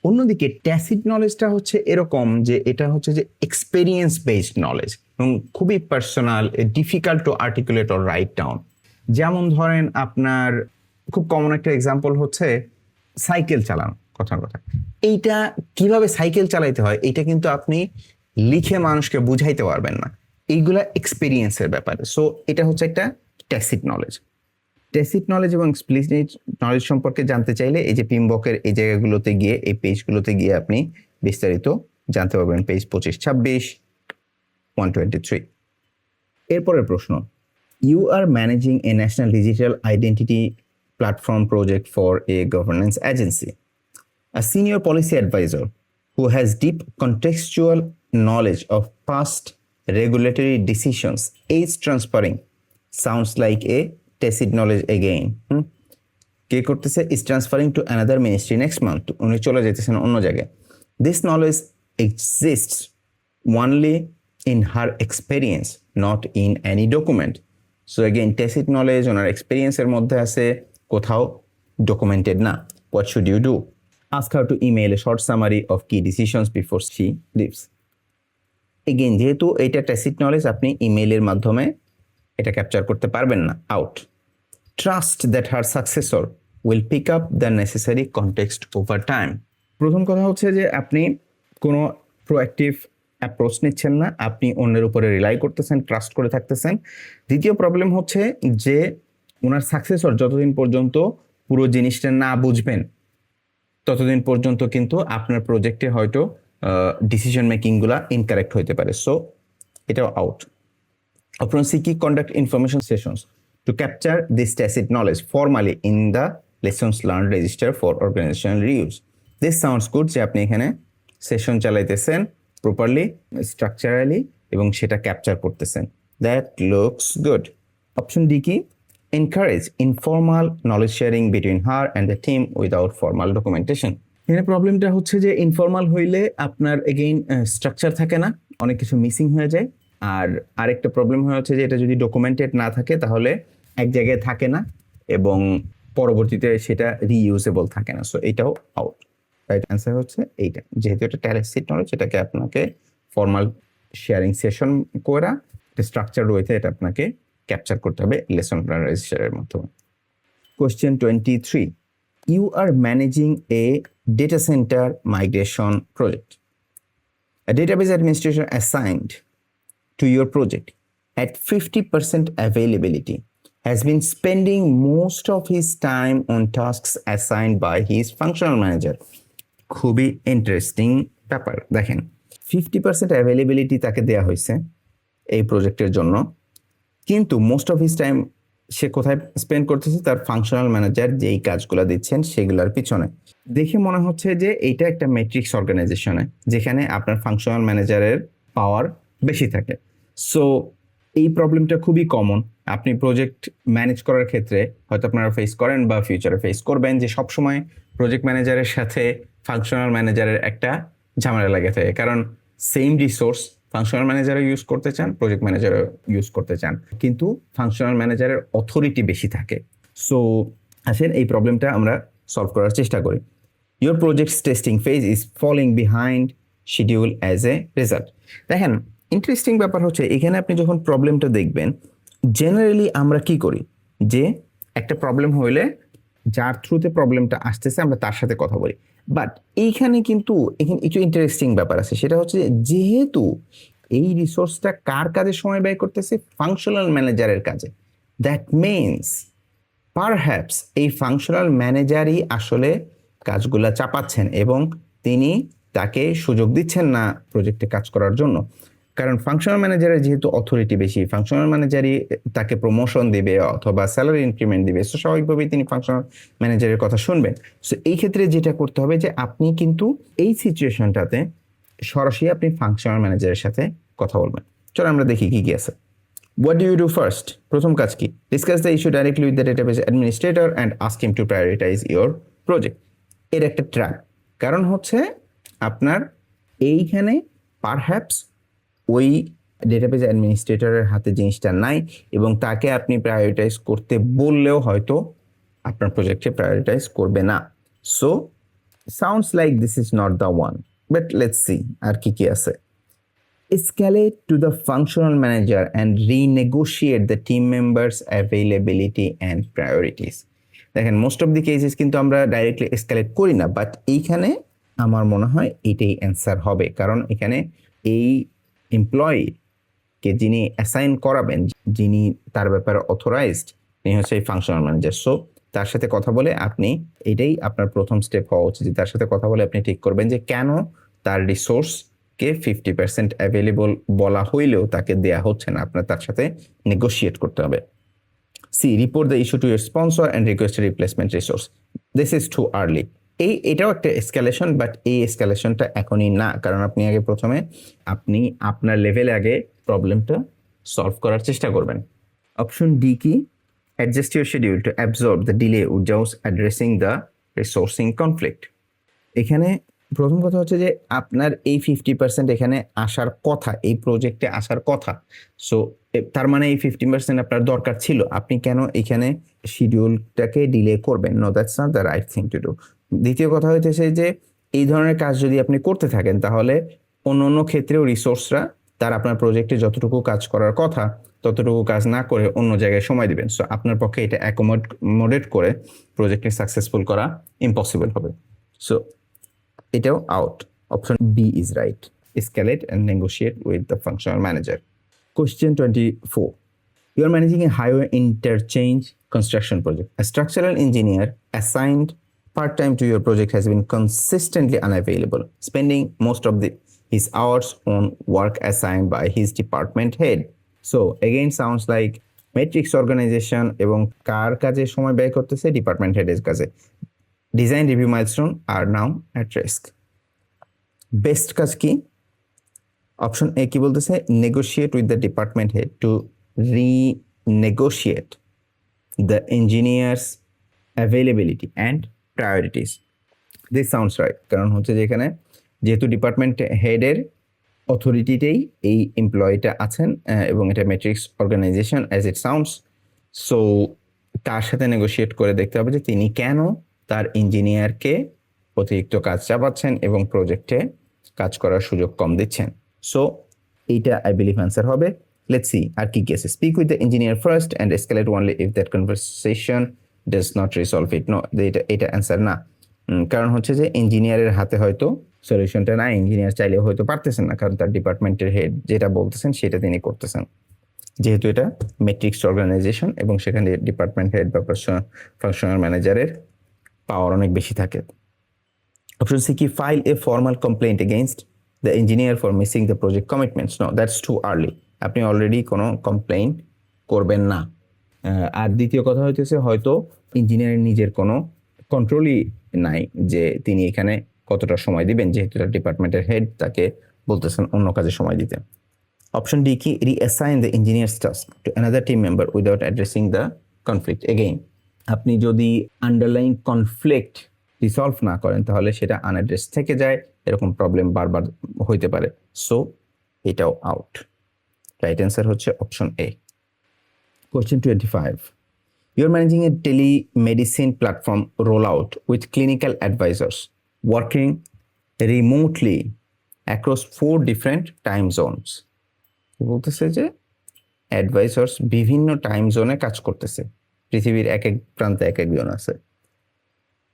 অন্যদিকে ট্যাসিট নলেজটা হচ্ছে এরকম যে এটা হচ্ছে যে এক্সপেরিয়েন্স বেসড নলেজ এবং খুবই personal, difficult to articulate or write down. যেমন ধরেন আপনার খুব কমন একটা এক্সাম্পল হচ্ছে সাইকেল চালানো, কথার কথা। এইটা কিভাবে সাইকেল চালাইতে হয় এটা কিন্তু আপনি লিখে মানুষকে বুঝাইতে পারবেন না, এইগুলা এক্সপিরিয়েন্সের ব্যাপারে। সো এটা হচ্ছে একটা ট্যাসিট নলেজ। ট্যাসিট নলেজ এবং এক্সপ্লিসিট নলেজ সম্পর্কে জানতে চাইলে এই যে পিমবকের এই জায়গাগুলোতে গিয়ে, এই পেজগুলোতে গিয়ে আপনি বিস্তারিত জানতে পারবেন, পেজ 25-26, 123। এরপরের প্রশ্ন, you are managing a national digital identity platform project for a governance agency. A senior policy advisor who has deep contextual knowledge of past regulatory decisions is transferring. Sounds like a tacit knowledge again. কে করতেছে? Is transferring to another ministry next month. উনি চলে যেতেছেন অন্য জায়গায়। This knowledge exists only in her experience, not in any document. So again, tacit knowledge ওনার এক্সপিরিয়েন্সের মধ্যে আছে, কোথাও ডকুমেন্টেড না। What should you do? Ask her to email a short summary of key decisions before she leaves. Again, যেহেতু এটা tacit knowledge, আপনি ইমেইলের মাধ্যমে এটা ক্যাপচার করতে পারবেন না, out. Trust that her successor will pick up the necessary context over time. প্রথম কথা হচ্ছে যে আপনি কোনো প্রোঅ্যাক্টিভ অ্যাপ্রোচ নিচ্ছেন না, আপনি অন্যের উপরে রিলাই করতেছেন, ট্রাস্ট করে থাকতেছেন। দ্বিতীয় প্রবলেম হচ্ছে যে ওনার সাকসেসর যতদিন পর্যন্ত পুরো জিনিসটা না বুঝবেন ততদিন পর্যন্ত কিন্তু আপনার প্রজেক্টে হয়তো ডিসিশন মেকিংগুলা ইনকারেক্ট হইতে পারে। সো এটাও out. Option C, key conduct information sessions to capture this tacit knowledge formally in the lessons learned register for organizational reuse. This sounds good যে আপনি এখানে সেশন চালাইতেছেন প্রপারলি স্ট্রাকচারালি এবং সেটা ক্যাপচার করতেছেন। That looks good. Option D কি, encourage informal knowledge sharing between her and the team without formal documentation. এখানে প্রবলেমটা হচ্ছে যে ইনফর্মাল হইলে আপনার এগেইন স্ট্রাকচার থাকে না, অনেক কিছু মিসিং হয়ে যায়। আর আরেকটা প্রবলেম হচ্ছে যে এটা যদি ডকুমেন্টেড না থাকে তাহলে এক জায়গায় থাকে না এবং পরবর্তীতে সেটা রিইউজেবল থাকে না। সো এটাও আউট। রাইট অ্যান্সার হচ্ছে এইটা, যেহেতু এটা ট্যালেসিড নলেজ, এটাকে আপনাকে ফর্মাল শেয়ারিং সেশন করা স্ট্রাকচার রয়েছে, এটা আপনাকে ক্যাপচার করতে হবে লেসন প্ল্যান রেজিস্টারের মাধ্যমে। Question 23, you are managing a data center migration project. A database administrator assigned to your project at 50% availability has been spending most of his time on tasks assigned by his functional manager. খুবই ইন্টারেস্টিং ব্যাপার। দেখেন 50% অ্যাভেলেবিলিটি তাকে দেওয়া হয়েছে এই প্রজেক্টের জন্য, কিন্তু মোস্ট অফ হিস টাইম সে কোথায় স্পেন্ড করতেছে, তার ফাংশনাল ম্যানেজার যেই কাজগুলো দিচ্ছেন সেগুলোর পিছনে। দেখে মনে হচ্ছে যে এইটা একটা ম্যাট্রিক্স অর্গানাইজেশনে যেখানে আপনার ফাংশনাল ম্যানেজারের পাওয়ার বেশি থাকে। সো এই প্রবলেমটা খুবই কমন। আপনি প্রজেক্ট ম্যানেজ করার ক্ষেত্রে হয়তো আপনারা ফেস করেন বা ফিউচারে ফেস করবেন যে সবসময় প্রজেক্ট ম্যানেজারের সাথে ফাংশনাল ম্যানেজারের একটা ঝামেলা লাগে থাকে, কারণ সেম রিসোর্স ফাংশনাল ম্যানেজারও ইউজ করতে চান, প্রজেক্ট ম্যানেজারও ইউজ করতে চান, কিন্তু ফাংশনাল ম্যানেজারের অথরিটি বেশি থাকে। সো আসেন এই প্রবলেমটা আমরা সলভ করার চেষ্টা করি। Your projects testing phase is falling behind schedule as a result. দেখেন ইন্টারেস্টিং ব্যাপার হচ্ছে এখানে আপনি যখন প্রবলেমটা দেখবেন, জেনারেলি আমরা কি করি যে একটা প্রবলেম হইলে যার থ্রুতে প্রবলেমটা আসতেছে আমরা তার সাথে কথা বলি। বাট এইখানে কিন্তু এখানে একটু ইন্টারেস্টিং ব্যাপার আছে, সেটা হচ্ছে যেহেতু এই রিসোর্সটা কার কাজে সময় ব্যয় করতেছে, ফাংশনাল ম্যানেজারের কাজে, দ্যাট মিনস পারহ্যাপস এই ফাংশনাল ম্যানেজারই আসলে কাজগুলা চাপাচ্ছেন এবং তিনি তাকে সুযোগ দিচ্ছেন না প্রজেক্টে কাজ করার জন্য। কারণ ফাংশনাল ম্যানেজারের যেহেতু অথরিটি বেশি, ফাংশনাল ম্যানেজারই তাকে প্রমোশন দিবে অথবা স্যালারি ইনক্রিমেন্ট দিবে, সো স্বাভাবিকভাবেই তিনি ফাংশনাল ম্যানেজারের কথা শুনবেন। সো এই ক্ষেত্রে যেটা করতে হবে যে আপনি কিন্তু এই সিচুয়েশনটাতে সরাসরি আপনি ফাংশনাল ম্যানেজারের সাথে কথা বলবেন। চলো আমরা দেখি কি কি আছে। What do you do first? প্রথম কাজ কি? Discuss the issue directly with the database administrator and ask him to prioritize your project. এর একটা ট্র্যাপ, কারণ হচ্ছে আপনার এইখানে পারহ্যাপস ওই ডেটাবেস অ্যাডমিনিস্ট্রেটরের হাতে জিনিসটা নাই এবং তাকে আপনি প্রায়োরিটাইজ করতে বললেও হয়তো আপনার প্রজেক্টে প্রায়োরিটাইজ করবে না। So sounds like this is not the one, but let's see আর কি কি আছে। Escalate to the functional manager and renegotiate the team members' availability and priorities. দেখেন মোস্ট অফ দি কেসেস কিন্তু আমরা ডাইরেক্টলি এসকালেট করি না, বাট এইখানে আমার মনে হয় এটাই অ্যান্সার হবে, কারণ এখানে এই এমপ্লয়িকে যিনি অ্যাসাইন করাবেন, যিনি তার ব্যাপারে অথরাইজড, তিনি হচ্ছে এই ফাংশনাল ম্যানেজার। সো তার সাথে কথা বলে আপনি, এটাই আপনার প্রথম স্টেপ হওয়া উচিত, তার সাথে কথা বলে আপনি ঠিক করবেন যে কেন তার রিসোর্সকে 50% অ্যাভেলেবল বলা হইলেও তাকে দেয়া হচ্ছে না, আপনার তার সাথে নেগোশিয়েট করতে হবে। C, report the issue to your sponsor and request replacement resource. This is too early. এটাও একটা এসকালেশন, বাট এই এসকালেশনটা এখনই না, কারণ আপনি আগে প্রথমে আপনি আপনার লেভেলে আগে প্রবলেমটা সলভ করার চেষ্টা করবেন। অপশন ডি কি, adjust your schedule to absorb the delay without addressing the resourcing conflict. এখানে প্রথম কথা হচ্ছে যে আপনার এই 50% এখানে আসার কথা, এই প্রজেক্টে আসার কথা। সো তার মানে এই 50% আপনার দরকার ছিল, আপনি কেন এখানে শিডিউলটাকে ডিলে করবেন? No, that's not the right thing to do. দ্বিতীয় কথা হইতেছে যে এই ধরনের কাজ যদি আপনি করতে থাকেন তাহলে অন্য অন্য ক্ষেত্রেও রিসোর্সরা তার আপনার প্রজেক্টে যতটুকু কাজ করার কথা ততটুকু কাজ না করে অন্য জায়গায় সময় দিবেন। সো আপনার পক্ষে এটা অ্যাকোমোডেট করে প্রজেক্টকে সাকসেসফুল করা ইম্পসিবল হবে। সো এটাও out. Option B is right, escalate and negotiate with the functional manager. Question 24. You are managing a highway interchange construction project. A structural engineer assigned part-time to your project has been consistently unavailable, spending most of his hours on work assigned by his department head. So again sounds like matrix organisation এবং কার কাজে সময় ব্যয় করতেছে, ডিপার্টমেন্ট হেডের কাজে। Design review milestone are now at risk. Best কাজ কি? অপশন এ কি বলতেছে, negotiate with the department head to renegotiate the engineers availability and priorities. This sounds right, কারণ হচ্ছে যে এখানে যেহেতু ডিপার্টমেন্ট হেডের অথরিটিতেই এই এমপ্লয়িটা আছেন এবং এটা matrix organization as it sounds, so তার সাথে নেগোশিয়েট করে দেখতে হবে যে তিনি কেন তার ইঞ্জিনিয়ারকে অতিরিক্ত কাজ চাপাচ্ছেন এবং প্রজেক্টে কাজ করার সুযোগ কম দিচ্ছেন। সো এইটা আই বিলিভ অ্যান্সার হবে। লেটস সি আর কি কি আছে। Speak with the engineer first and escalate only if that conversation does not resolve it. No, এটা অ্যান্সার না। কারণ হচ্ছে যে ইঞ্জিনিয়ারের হাতে হয়তো সলিউশনটা না, ইঞ্জিনিয়ার চাইলেও হয়তো পারতেছেন না, কারণ তার ডিপার্টমেন্টের হেড যেটা বলতেছেন সেটা তিনি করতেছেন, যেহেতু এটা ম্যাট্রিক্স অর্গানাইজেশন এবং সেখানে ডিপার্টমেন্ট হেড বা ফাংশনাল ম্যানেজারের পাওয়ার অনেক বেশি থাকে। অপশন সি কি, file a formal complaint against the engineer for missing the project commitments. No, that's too early. আপনি অলরেডি কোনো কমপ্লেইন করবেন না। আর দ্বিতীয় কথা হইতেছে হয়তো ইঞ্জিনিয়ারের নিজের কোনো কন্ট্রোলই নাই যে তিনি এখানে কতটা সময় দিবেন, যেহেতু ডিপার্টমেন্টের হেড তাকে বলতেছেন অন্য কাজে সময় দিতে। অপশন ডি কি, reassign the engineers task to another team member without addressing the conflict. Again আপনি যদি আন্ডারলাইন কনফ্লিক্ট রিসলভ না করেন তাহলে সেটা আনঅ্যাড্রেস থেকে যায়, এরকম প্রবলেম বারবার হইতে পারে। সো এটাও আউট। রাইট অ্যান্সার হচ্ছে option A. Question 25. You're managing a telemedicine platform rollout with clinical advisors working remotely across 4 different time zones. বলতেছে যে অ্যাডভাইসার্স বিভিন্ন টাইম জোনে কাজ করতেছে, পৃথিবীর এক এক প্রান্তে এক একজন আছে।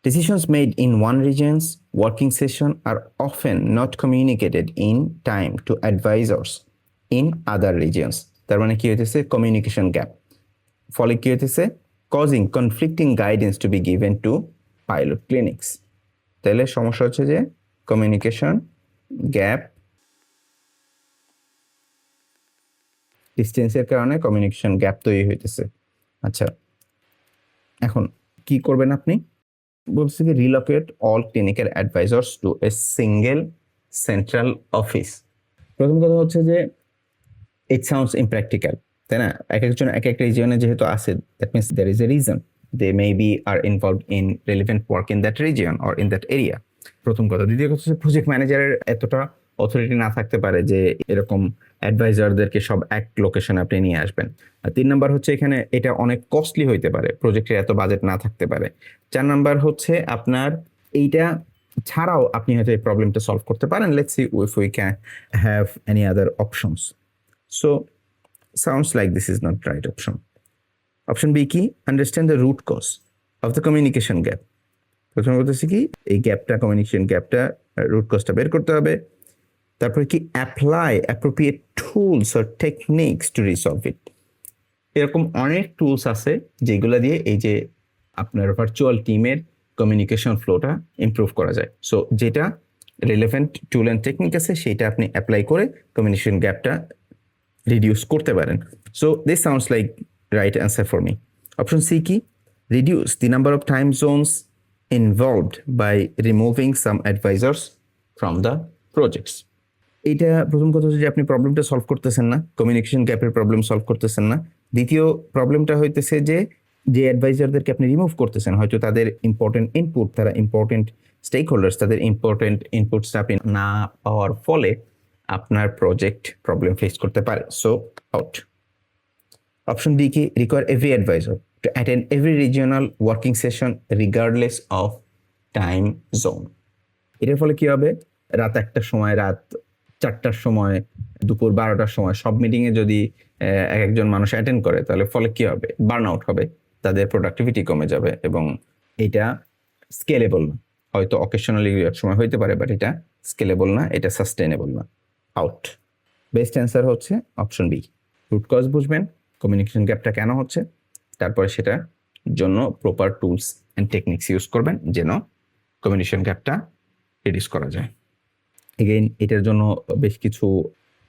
Decisions made in one region's working session are often not communicated in time to advisors in other regions. তার মানে কি হইতেছে, কমিউনিকেশন গ্যাপ। ফলে কি হইতেছে, causing conflicting guidance two be given to pilot clinics. তাহলে সমস্যা হচ্ছে যে কমিউনিকেশন গ্যাপ, ডিস্টেন্সের কারণে কমিউনিকেশন গ্যাপ তৈরি হইতেছে। আচ্ছা, এখন কি করবেন আপনি? বলছে কি, relocate all clinical advisers to a single central office. প্রথম কথা হচ্ছে যে ইট সাউন্ডস ইমপ্র্যাকটিক্যাল, তাই না? এক একজন এক এক রিজিয়নে যেহেতু আছে, that means there is a reason they may be are involved in relevant work in that region or in that area. প্রথম কথা। দ্বিতীয় কথা হচ্ছে প্রজেক্ট ম্যানেজারের এতটা অথরিটি না থাকতে পারে যে এরকম অ্যাডভাইজারদেরকে সব এক লোকেশনে আপনি নিয়ে আসবেন। আর 3 নাম্বার হচ্ছে এখানে এটা অনেক কস্টলি হইতে পারে, প্রজেক্টের এত বাজেট না থাকতে পারে। 4 নাম্বার হচ্ছে আপনার এইটা ছাড়াও আপনি হয়তো এই প্রবলেমটা সলভ করতে পারেন। Let's see if we can have any other options. So sounds like this is not right option. Option B কি, understand the root cause of the communication gap. প্রথমে বলতেছি কি, এই গ্যাপটা, কমিউনিকেশন গ্যাপটা, রুট কজটা বের করতে হবে। তারপরে কি, apply appropriate tools or techniques to resolve it. এরকম অনেক টুলস আছে যেগুলো দিয়ে এই যে আপনার ভার্চুয়াল টিমের কমিউনিকেশন ফ্লোটা ইমপ্রুভ করা যায়। সো যেটা রিলেভেন্ট টুল অ্যান্ড টেকনিক আছে সেটা আপনি অ্যাপ্লাই করে কমিউনিকেশন গ্যাপটা রিডিউস করতে পারেন। So this sounds like right answer for me. Option C কি, reduce the number of time zones involved by removing some advisors from the projects. এইটা প্রথম কথা হচ্ছে যে আপনি প্রবলেমটা সলভ করতেছেন না, কমিউনিকেশন গ্যাপের প্রবলেম সলভ করতেছেন না। দ্বিতীয় প্রবলেমটা হইতেছে যে অ্যাডভাইজারদেরকে আপনি রিমুভ করতেছেন, হয়তো তাদের ইম্পর্টেন্ট ইনপুট, তারা ইম্পর্টেন্ট স্টেক হোল্ডার্স, তাদের ইম্পর্টেন্ট ইনপুটসটা আপনি না পাওয়ার ফলে আপনার প্রজেক্ট প্রবলেম ফেস করতে পারে। So out. অপশন ডি কি, require every adviser to attend every regional working session regardless of time zone. এটার ফলে কি হবে, রাত 1টার সময়, রাত 4টার সময়, দুপুর 12টার সময় সব মিটিংয়ে যদি এক একজন মানুষ অ্যাটেন্ড করে তাহলে ফলে কি হবে, বার্ন আউট হবে, তাদের প্রোডাক্টিভিটি কমে যাবে এবং এটা স্কেলেবল না। হয়তো অকেশনালি এক সময় হইতে পারে, বাট এটা স্কেলেবল না, এটা সাস্টেনেবল না। আউট। বেস্ট অ্যান্সার হচ্ছে অপশন বি। রুট কজ বুঝবেন, কমিউনিকেশন গ্যাপটা কেন হচ্ছে, তারপরে সেটার জন্য proper tools and techniques use করবেন যেন কমিউনিকেশন গ্যাপটা রিডিউস করা যায়। এগেইন এটার জন্য বেশ কিছু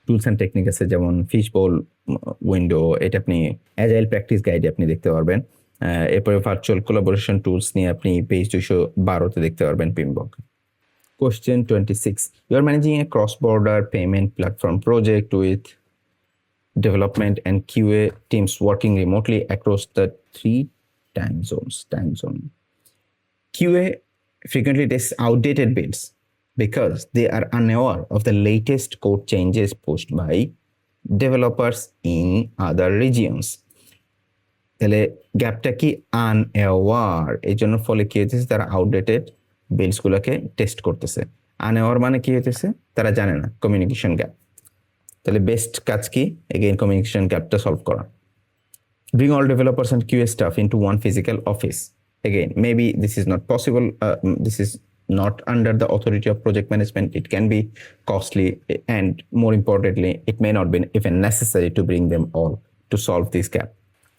টুলস অ্যান্ড টেকনিক আছে, যেমন ফিশবোল উইন্ডো, এটা আপনি অ্যাজাইল প্র্যাকটিস গাইডে আপনি দেখতে পারবেন। এরপরে ভার্চুয়াল কোলাবোরেশন টুলস নিয়ে আপনি পেজ 212-তে দেখতে পারবেন পিমবক। Question 26. You are managing a cross-border payment platform project with development and QA teams working remotely across the 3 time zones. QA frequently tests outdated builds because they are unaware of the latest code changes pushed by developers in other regions. তাহলে গ্যাপটা কি আনঅ্যাওয়ার, এই জন্য ফলে কি হইতেছে, তারা আউটডেটেড বিল্ডসগুলোকে টেস্ট করতেছে। আনঅ্যাওয়ার মানে কি হইতেছে, তারা জানে না, কমিউনিকেশন গ্যাপ। তাহলে বেস্ট কাজ কি, এগেইন কমিউনিকেশন গ্যাপটা সলভ করা। Bring all developers and QA staff into one physical office. Again, maybe this is not possible. This is not under the authority of project management. It can be costly, and more importantly, it may not be even necessary to bring them all to solve this gap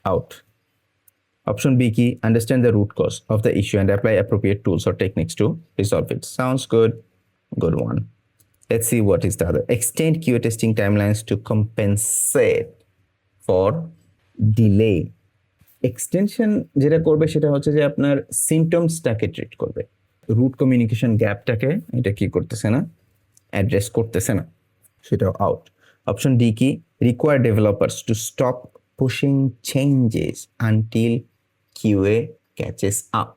out. Option B key, understand the root cause of the issue and apply appropriate tools or techniques to resolve it. Sounds good. Good one. Let's see what is the other. Extend QA testing timelines to compensate for delay. Extension যেটা করবে সেটা হচ্ছে যে আপনার সিমটমসটাকে ট্রিট করবে, রুট কমিউনিকেশন গ্যাপটাকে এটা কি করতেছে না, অ্যাড্রেস করতেছে না, সেটাও আউট। অপশন ডি কি, require developers to stop pushing changes until QA catches up.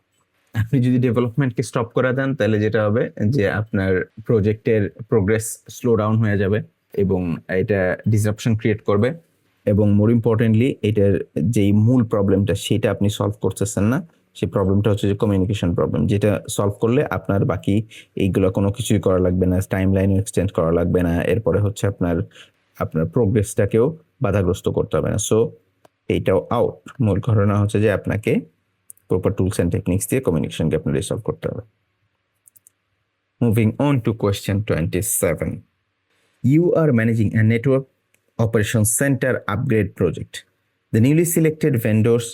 আপনি যদি ডেভেলপমেন্টকে স্টপ করে দেন তাহলে যেটা হবে যে আপনার প্রজেক্টের প্রোগ্রেস স্লো ডাউন হয়ে যাবে এবং এটা ডিসরাপশন ক্রিয়েট করবে, এবং মোর ইম্পর্টেন্টলি এটার যেই মূল প্রবলেমটা সেটা আপনি সলভ করতেছেন না। সেই প্রবলেমটা হচ্ছে যে কমিউনিকেশন প্রবলেম, যেটা সলভ করলে আপনার বাকি এইগুলো কোনো কিছুই করা লাগবে না, টাইম লাইনও এক্সটেন্ড করা লাগবে না, এরপরে হচ্ছে আপনার প্রোগ্রেসটাকেও বাধাগ্রস্ত করতে হবে না। সো এইটাও আউট। মূল ঘটনা হচ্ছে যে আপনাকে প্রপার টুলস অ্যান্ড টেকনিক্স দিয়ে কমিউনিকেশনকে আপনার রিসলভ করতে হবে। Moving on to question 27. You are managing a network operations center upgrade project. The newly selected vendor's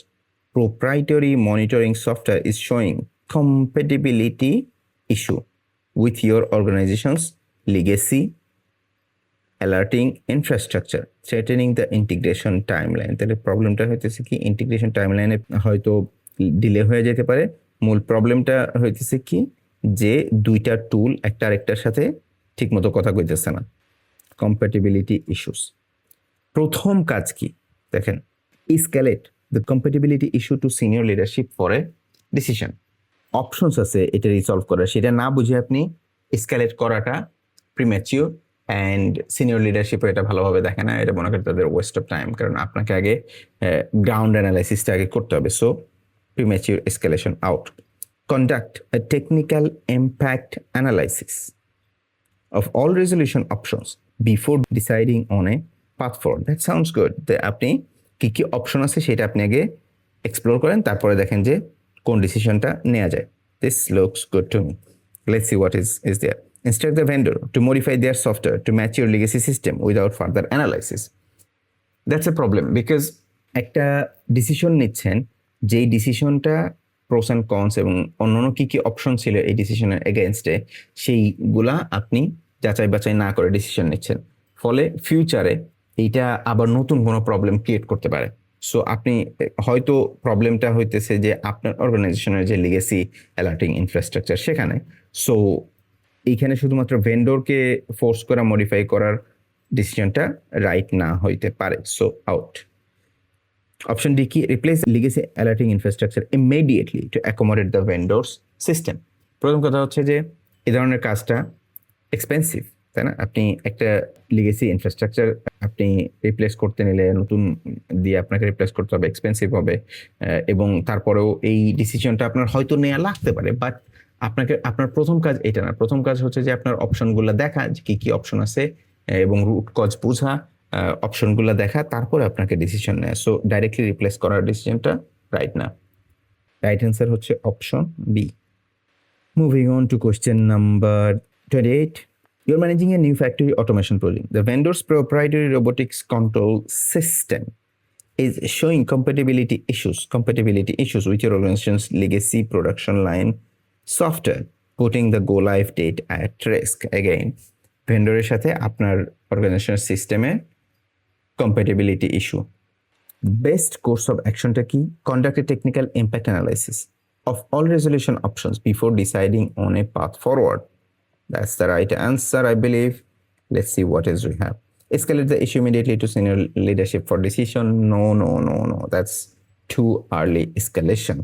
proprietary monitoring software is showing compatibility issue with your organization's legacy alerting infrastructure, threatening the integration timeline. তাহলে প্রবলেমটা হইতেছে কি, ইন্টিগ্রেশন টাইমলাইনে হয়তো ডিলে হয়ে যেতে পারে। মূল প্রবলেমটা হইতেছে কি, যে দুইটা টুল একটা আরেকটার সাথে ঠিকমতো কথা কইতেছে না, কম্প্যাটিবিলিটি ইস্যুস। প্রথম কাজ কি দেখেন, escalate the compatibility issue to senior leadership for a decision. Options আছে এটা রিসলভ করার, সেটা না বুঝে আপনি এসকালেট করাটা প্রিম্যাচিওর, অ্যান্ড সিনিয়র লিডারশিপও এটা ভালোভাবে দেখে না, এটা মনে করে তাদের ওয়েস্ট অফ টাইম, কারণ আপনাকে আগে গ্রাউন্ড অ্যানালাইসিসটা আগে করতে হবে। So premature escalation out. Conduct a technical impact analysis of all resolution options before deciding on a path forward. That sounds good. আপনি কি কি অপশন আছে সেটা আপনি আগে এক্সপ্লোর করেন, তারপরে দেখেন যে কোন ডিসিশনটা নেওয়া যায়। This looks good to me. Let's see what is there. Instruct the vendor to modify their software to match your legacy system without further analysis. That's a problem because একটা ডিসিশন নিচ্ছেন, যেই ডিসিশনটা প্রোস অ্যান্ড কনস এবং অন্যান্য কি কি অপশন ছিল এই ডিসিশনের এগেনস্টে, সেইগুলা আপনি যাচাই বাছাই না করে ডিসিশন নিচ্ছেন, ফলে ফিউচারে এইটা আবার নতুন কোনো প্রবলেম ক্রিয়েট করতে পারে। সো আপনি হয়তো প্রবলেমটা হইতেছে যে আপনার অর্গানাইজেশনের যে লিগেসি অ্যালার্টিং ইনফ্রাস্ট্রাকচার সেখানে, সো এইখানে শুধুমাত্র ভেন্ডরকে ফোর্স করা মডিফাই করার ডিসিশনটা রাইট না হইতে পারে। So out. অপশন ডি কি, replace legacy alerting infrastructure immediately to accommodate the vendors system. প্রথম কথা হচ্ছে যে এই ধরনের কাজটা এক্সপেন্সিভ, তাই না? আপনি একটা লিগেসি ইনফ্রাস্ট্রাকচার আপনি রিপ্লেস করতে নিলে, নতুন দিয়ে আপনাকে রিপ্লেস করতে হবে, এক্সপেন্সিভ হবে, এবং তারপরেও এই ডিসিশনটা আপনার হয়তো নেওয়া লাগতে পারে, বাট আপনার প্রথম কাজ এটা না। প্রথম কাজ হচ্ছে যে আপনার অপশনগুলো দেখা, যে কি কি অপশন আছে এবং রুট কজ বোঝা, অপশনগুলো দেখা, তারপরে আপনাকে ডিসিশন নেয়। সো ডাইরেক্টলি রিপ্লেস করার ডিসিশনটা রাইট না। রাইট অ্যান্সার হচ্ছে option B. Moving on to question number 28. You're managing a new factory automation project. The vendor's proprietary robotics control system is showing compatibility issues with your organization's legacy production line software, putting the go live date at risk. Again, ভেন্ডরের সাথে আপনার অর্গানাইজেশন সিস্টেমে compatibility issue. Best course of actionটা কি? Conduct a technical impact analysis of all resolution options before deciding on a path forward. That's the right answer, I believe. Let's see what else we have. Escalate the issue immediately to senior leadership for decision. No. That's too early escalation.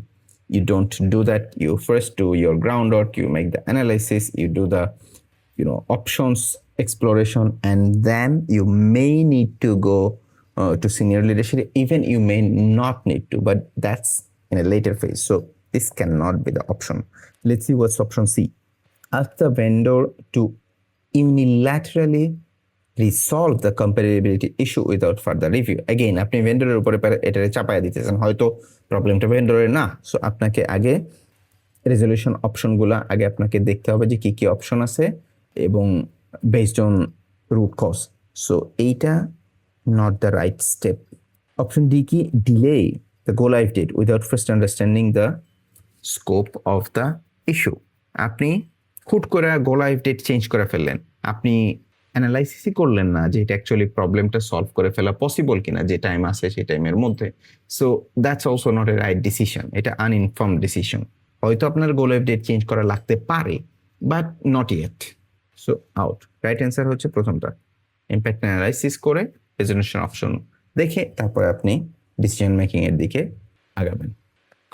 You don't do that. You first do your groundwork, you make the analysis, you do the options exploration, and then you may need to go to senior leadership. Even you may not need to, but that's in a later phase. So this cannot be the option. Let's see what's option C. Ask the vendor to unilaterally resolve the compatibility issue without further review. Again, আপনি ভেন্ডরের উপরে এটারে চাপায়া দিতেছেন, হয়তো প্রবলেমটা ভেন্ডরের না। সো আপনাকে আগে রেজলিউশন অপশনগুলো আগে আপনাকে দেখতে হবে যে কি কি অপশন আছে এবং based on root cause. So এইটা not the right step. Option D কি? Delay the go live date without first understanding the scope of the issue. আপনি হুট করে go live date চেঞ্জ করে ফেললেন, আপনি অ্যানালাইসিসই করলেন না যে এটা অ্যাকচুয়ালি প্রবলেমটা সলভ করে ফেলা পসিবল কিনা যে টাইম আছে সেই টাইমের মধ্যে। So that's also not a right decision, এটা আনইনফর্মড ডিসিশন। হয়তো আপনার go live date চেঞ্জ করা লাগতে পারে, but not yet. So out. Right answer হচ্ছে প্রথমটা, ইম্প্যাক্ট অ্যানালাইসিস করে রেজলিউশন অপশন দেখে তারপরে আপনি ডিসিশন মেকিং এর দিকে আগাবেন।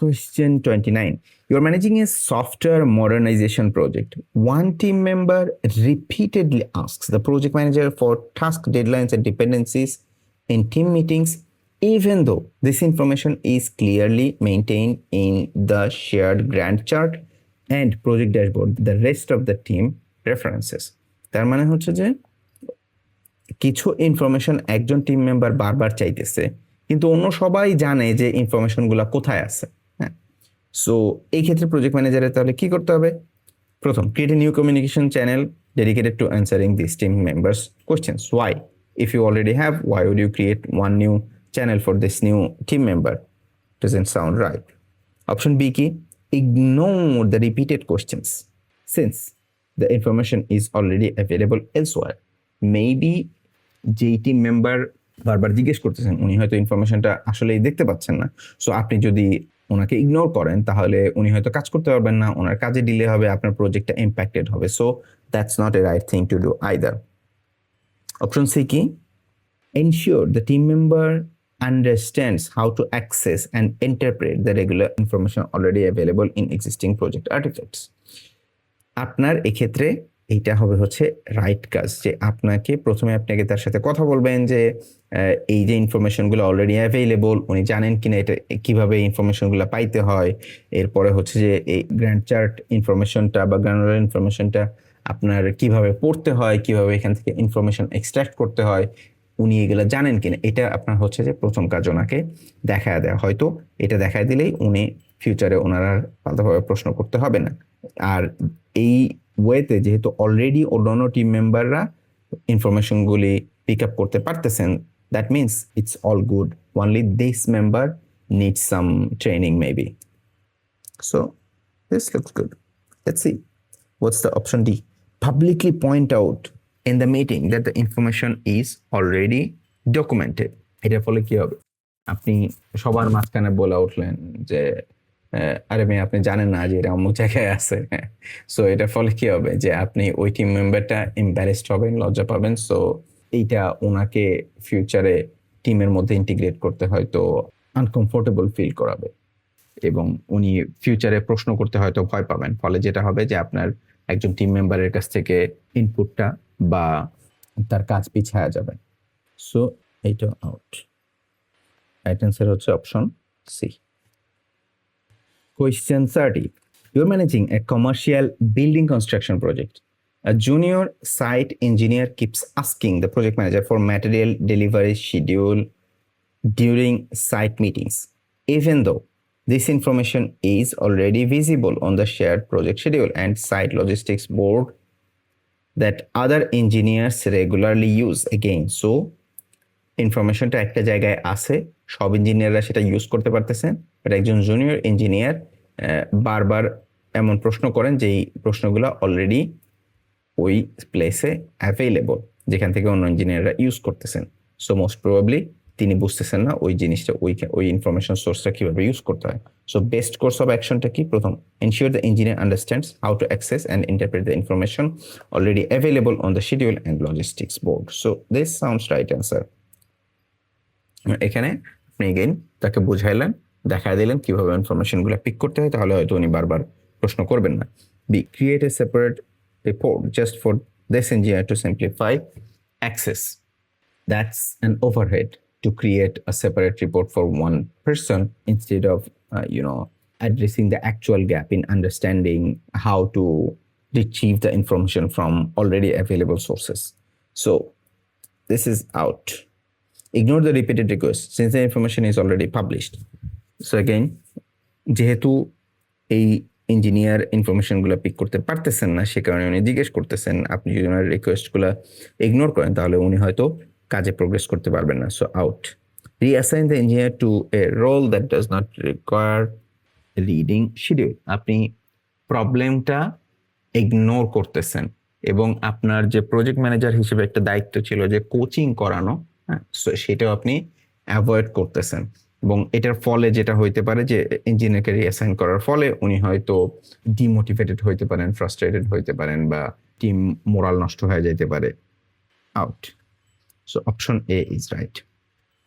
Question 29. You are managing a software modernization project. One team member repeatedly asks the project manager for task deadlines and dependencies in team meetings, even though this information is clearly maintained in the shared Gantt chart and project dashboard, the rest of the team references. তার মানে হচ্ছে যে কিছু ইনফরমেশন একজন টিম মেম্বার বারবার চাইতেছে, কিন্তু অন্য সবাই জানে যে ইনফরমেশনগুলো কোথায় আছে। হ্যাঁ, সো এই ক্ষেত্রে প্রজেক্ট ম্যানেজারের তাহলে কি করতে হবে? প্রথম, create a new communication channel dedicated to answering this team members questions. Why? If you already have, why would you create one new channel for this new team member? Doesn't sound right. Option B কি? Ignore the repeated questions since the information is already available elsewhere. Maybe যেই টিম মেম্বার বারবার জিজ্ঞেস করতেছেন উনি হয়তো ইনফরমেশনটা আসলেই দেখতে পাচ্ছেন না। সো আপনি যদি ওনাকে ইগনোর করেন তাহলে উনি হয়তো কাজ করতে পারবেন না, ওনার কাজে ডিলে হবে, আপনার প্রজেক্টটা ইম্প্যাক্টেড হবে। So that's not a right thing to do either. Option C কি? Ensure the team member understands how to access and interpret the regular information already available in existing project artifacts. আপনার এক্ষেত্রে এইটা হবে হচ্ছে রাইট কাজ, যে আপনাকে তার সাথে কথা বলবেন যে এই যে ইনফরমেশনগুলো অলরেডি অ্যাভেলেবল উনি জানেন কিনা, এটা কিভাবে ইনফরমেশনগুলো পাইতে হয়। এরপরে হচ্ছে যে এই গ্র্যান্ট চার্ট ইনফরমেশনটা বা গ্রানুলার ইনফরমেশনটা আপনার কিভাবে পড়তে হয়, কিভাবে এখান থেকে ইনফরমেশন এক্সট্রাক্ট করতে হয়, উনি এগুলো জানেন কিনা। এটা আপনার হচ্ছে যে প্রথম কাজ, ওনাকে দেখায় দেওয়া। হয়তো এটা দেখায় দিলেই উনি ফিউচারে ওনারা আলাদাভাবে প্রশ্ন করতে হবে না। আর এই ওয়েতে যেহেতু অলরেডি অন্যান্য টিম মেম্বাররা ইনফরমেশনগুলি পিক আপ করতে পারতেছেন, that means it's all good, only this member needs some training maybe. So this looks good. Let's see what's the option D. Publicly point out in the meeting that the information is already documented. এটার ফলে কি হবে? আপনি সবার মাঝখানে বলে উঠলেন যে আরে মেয়ে আপনি জানেন না যে এটা অমুক জায়গায় আছে। সো এটার ফলে কি হবে যে আপনি ওই টিম মেম্বারটা এম্বারেসড হবেন, লজ্জা পাবেন। সো এইটা ওনাকে ফিউচারে টিমের মধ্যে ইন্টিগ্রেট করতে হয়তো আনকমফোর্টেবল ফিল করাবে এবং উনি ফিউচারে প্রশ্ন করতে হয়তো ভয় পাবেন। ফলে যেটা হবে যে আপনার একজন টিম মেম্বারের কাছ থেকে ইনপুটটা বা তার কাজ পিছায়া যাবে। সো এইটা আউট। রাইট অ্যান্সার হচ্ছে option C. Question 30. You're managing a commercial building construction project. A junior site engineer keeps asking the project manager for material delivery schedule during site meetings, even though this information is already visible on the shared project schedule and site logistics board that other engineers regularly use. Again, so ইনফরমেশনটা একটা জায়গায় আছে, সব ইঞ্জিনিয়াররা সেটা ইউজ করতে পারতেছেন, বাট একজন জুনিয়র ইঞ্জিনিয়ার বারবার এমন প্রশ্ন করেন যেই প্রশ্নগুলো অলরেডি ওই প্লেসে অ্যাভেলেবল। যেখান থেকে অন্য ইঞ্জিনিয়াররা ইউজ করতেছেন। সো মোস্ট প্রবাবলি তিনি বুঝতেছেন না ওই জিনিসটা, ওই ইনফরমেশন সোর্সটা কিভাবে ইউজ করতে হয়। সো বেস্ট কোর্স অফ অ্যাকশনটা কি? প্রথম, ensure the engineer understands how to access and interpret the information already available on the schedule and logistics board. So this sounds right answer. এখানে আপনি এগেইন তাকে বুঝাইলেন, দেখা দিলেন কিভাবে ইনফরমেশনগুলো পিক করতে হয়, তাহলে হয়তো উনি বারবার প্রশ্ন করবেন না। B, create a separate report just for this engineer to simplify access. That's an overhead to create a separate report for one person instead of, addressing the actual gap in understanding how to retrieve the information from already available sources. So this is out. Ignore the repeated requests since the information is already published. So again, যেহেতু এই ইঞ্জিনিয়ার ইনফরমেশনগুলো পিক করতে পারতেছেন না, সে কারণে উনি জিজ্ঞেস করতেছেন। আপনি যদি ওনার রিকোয়েস্টগুলো ইগনোর করেন তাহলে উনি হয়তো কাজে প্রোগ্রেস করতে পারবেন না। So out. Reassign the engineer to a role that does not require leading schedule. আপনি প্রবলেমটা ইগনোর করতেছেন এবং আপনার যে প্রজেক্ট ম্যানেজার হিসেবে একটা দায়িত্ব ছিল যে কোচিং করানো, হ্যাঁ, সেটাও আপনি অ্যাভয়েড করতেছেন। এবং এটার ফলে যেটা হইতে পারে যে ইঞ্জিনিয়ারকে রিঅ্যাসাইন করার ফলে উনি হয়তো ডিমোটিভেটেড হইতে পারেন, ফ্রাস্ট্রেটেড হইতে পারেন, বা টিম মোরাল নষ্ট হয়ে যেতে পারে। Out. So option A is right.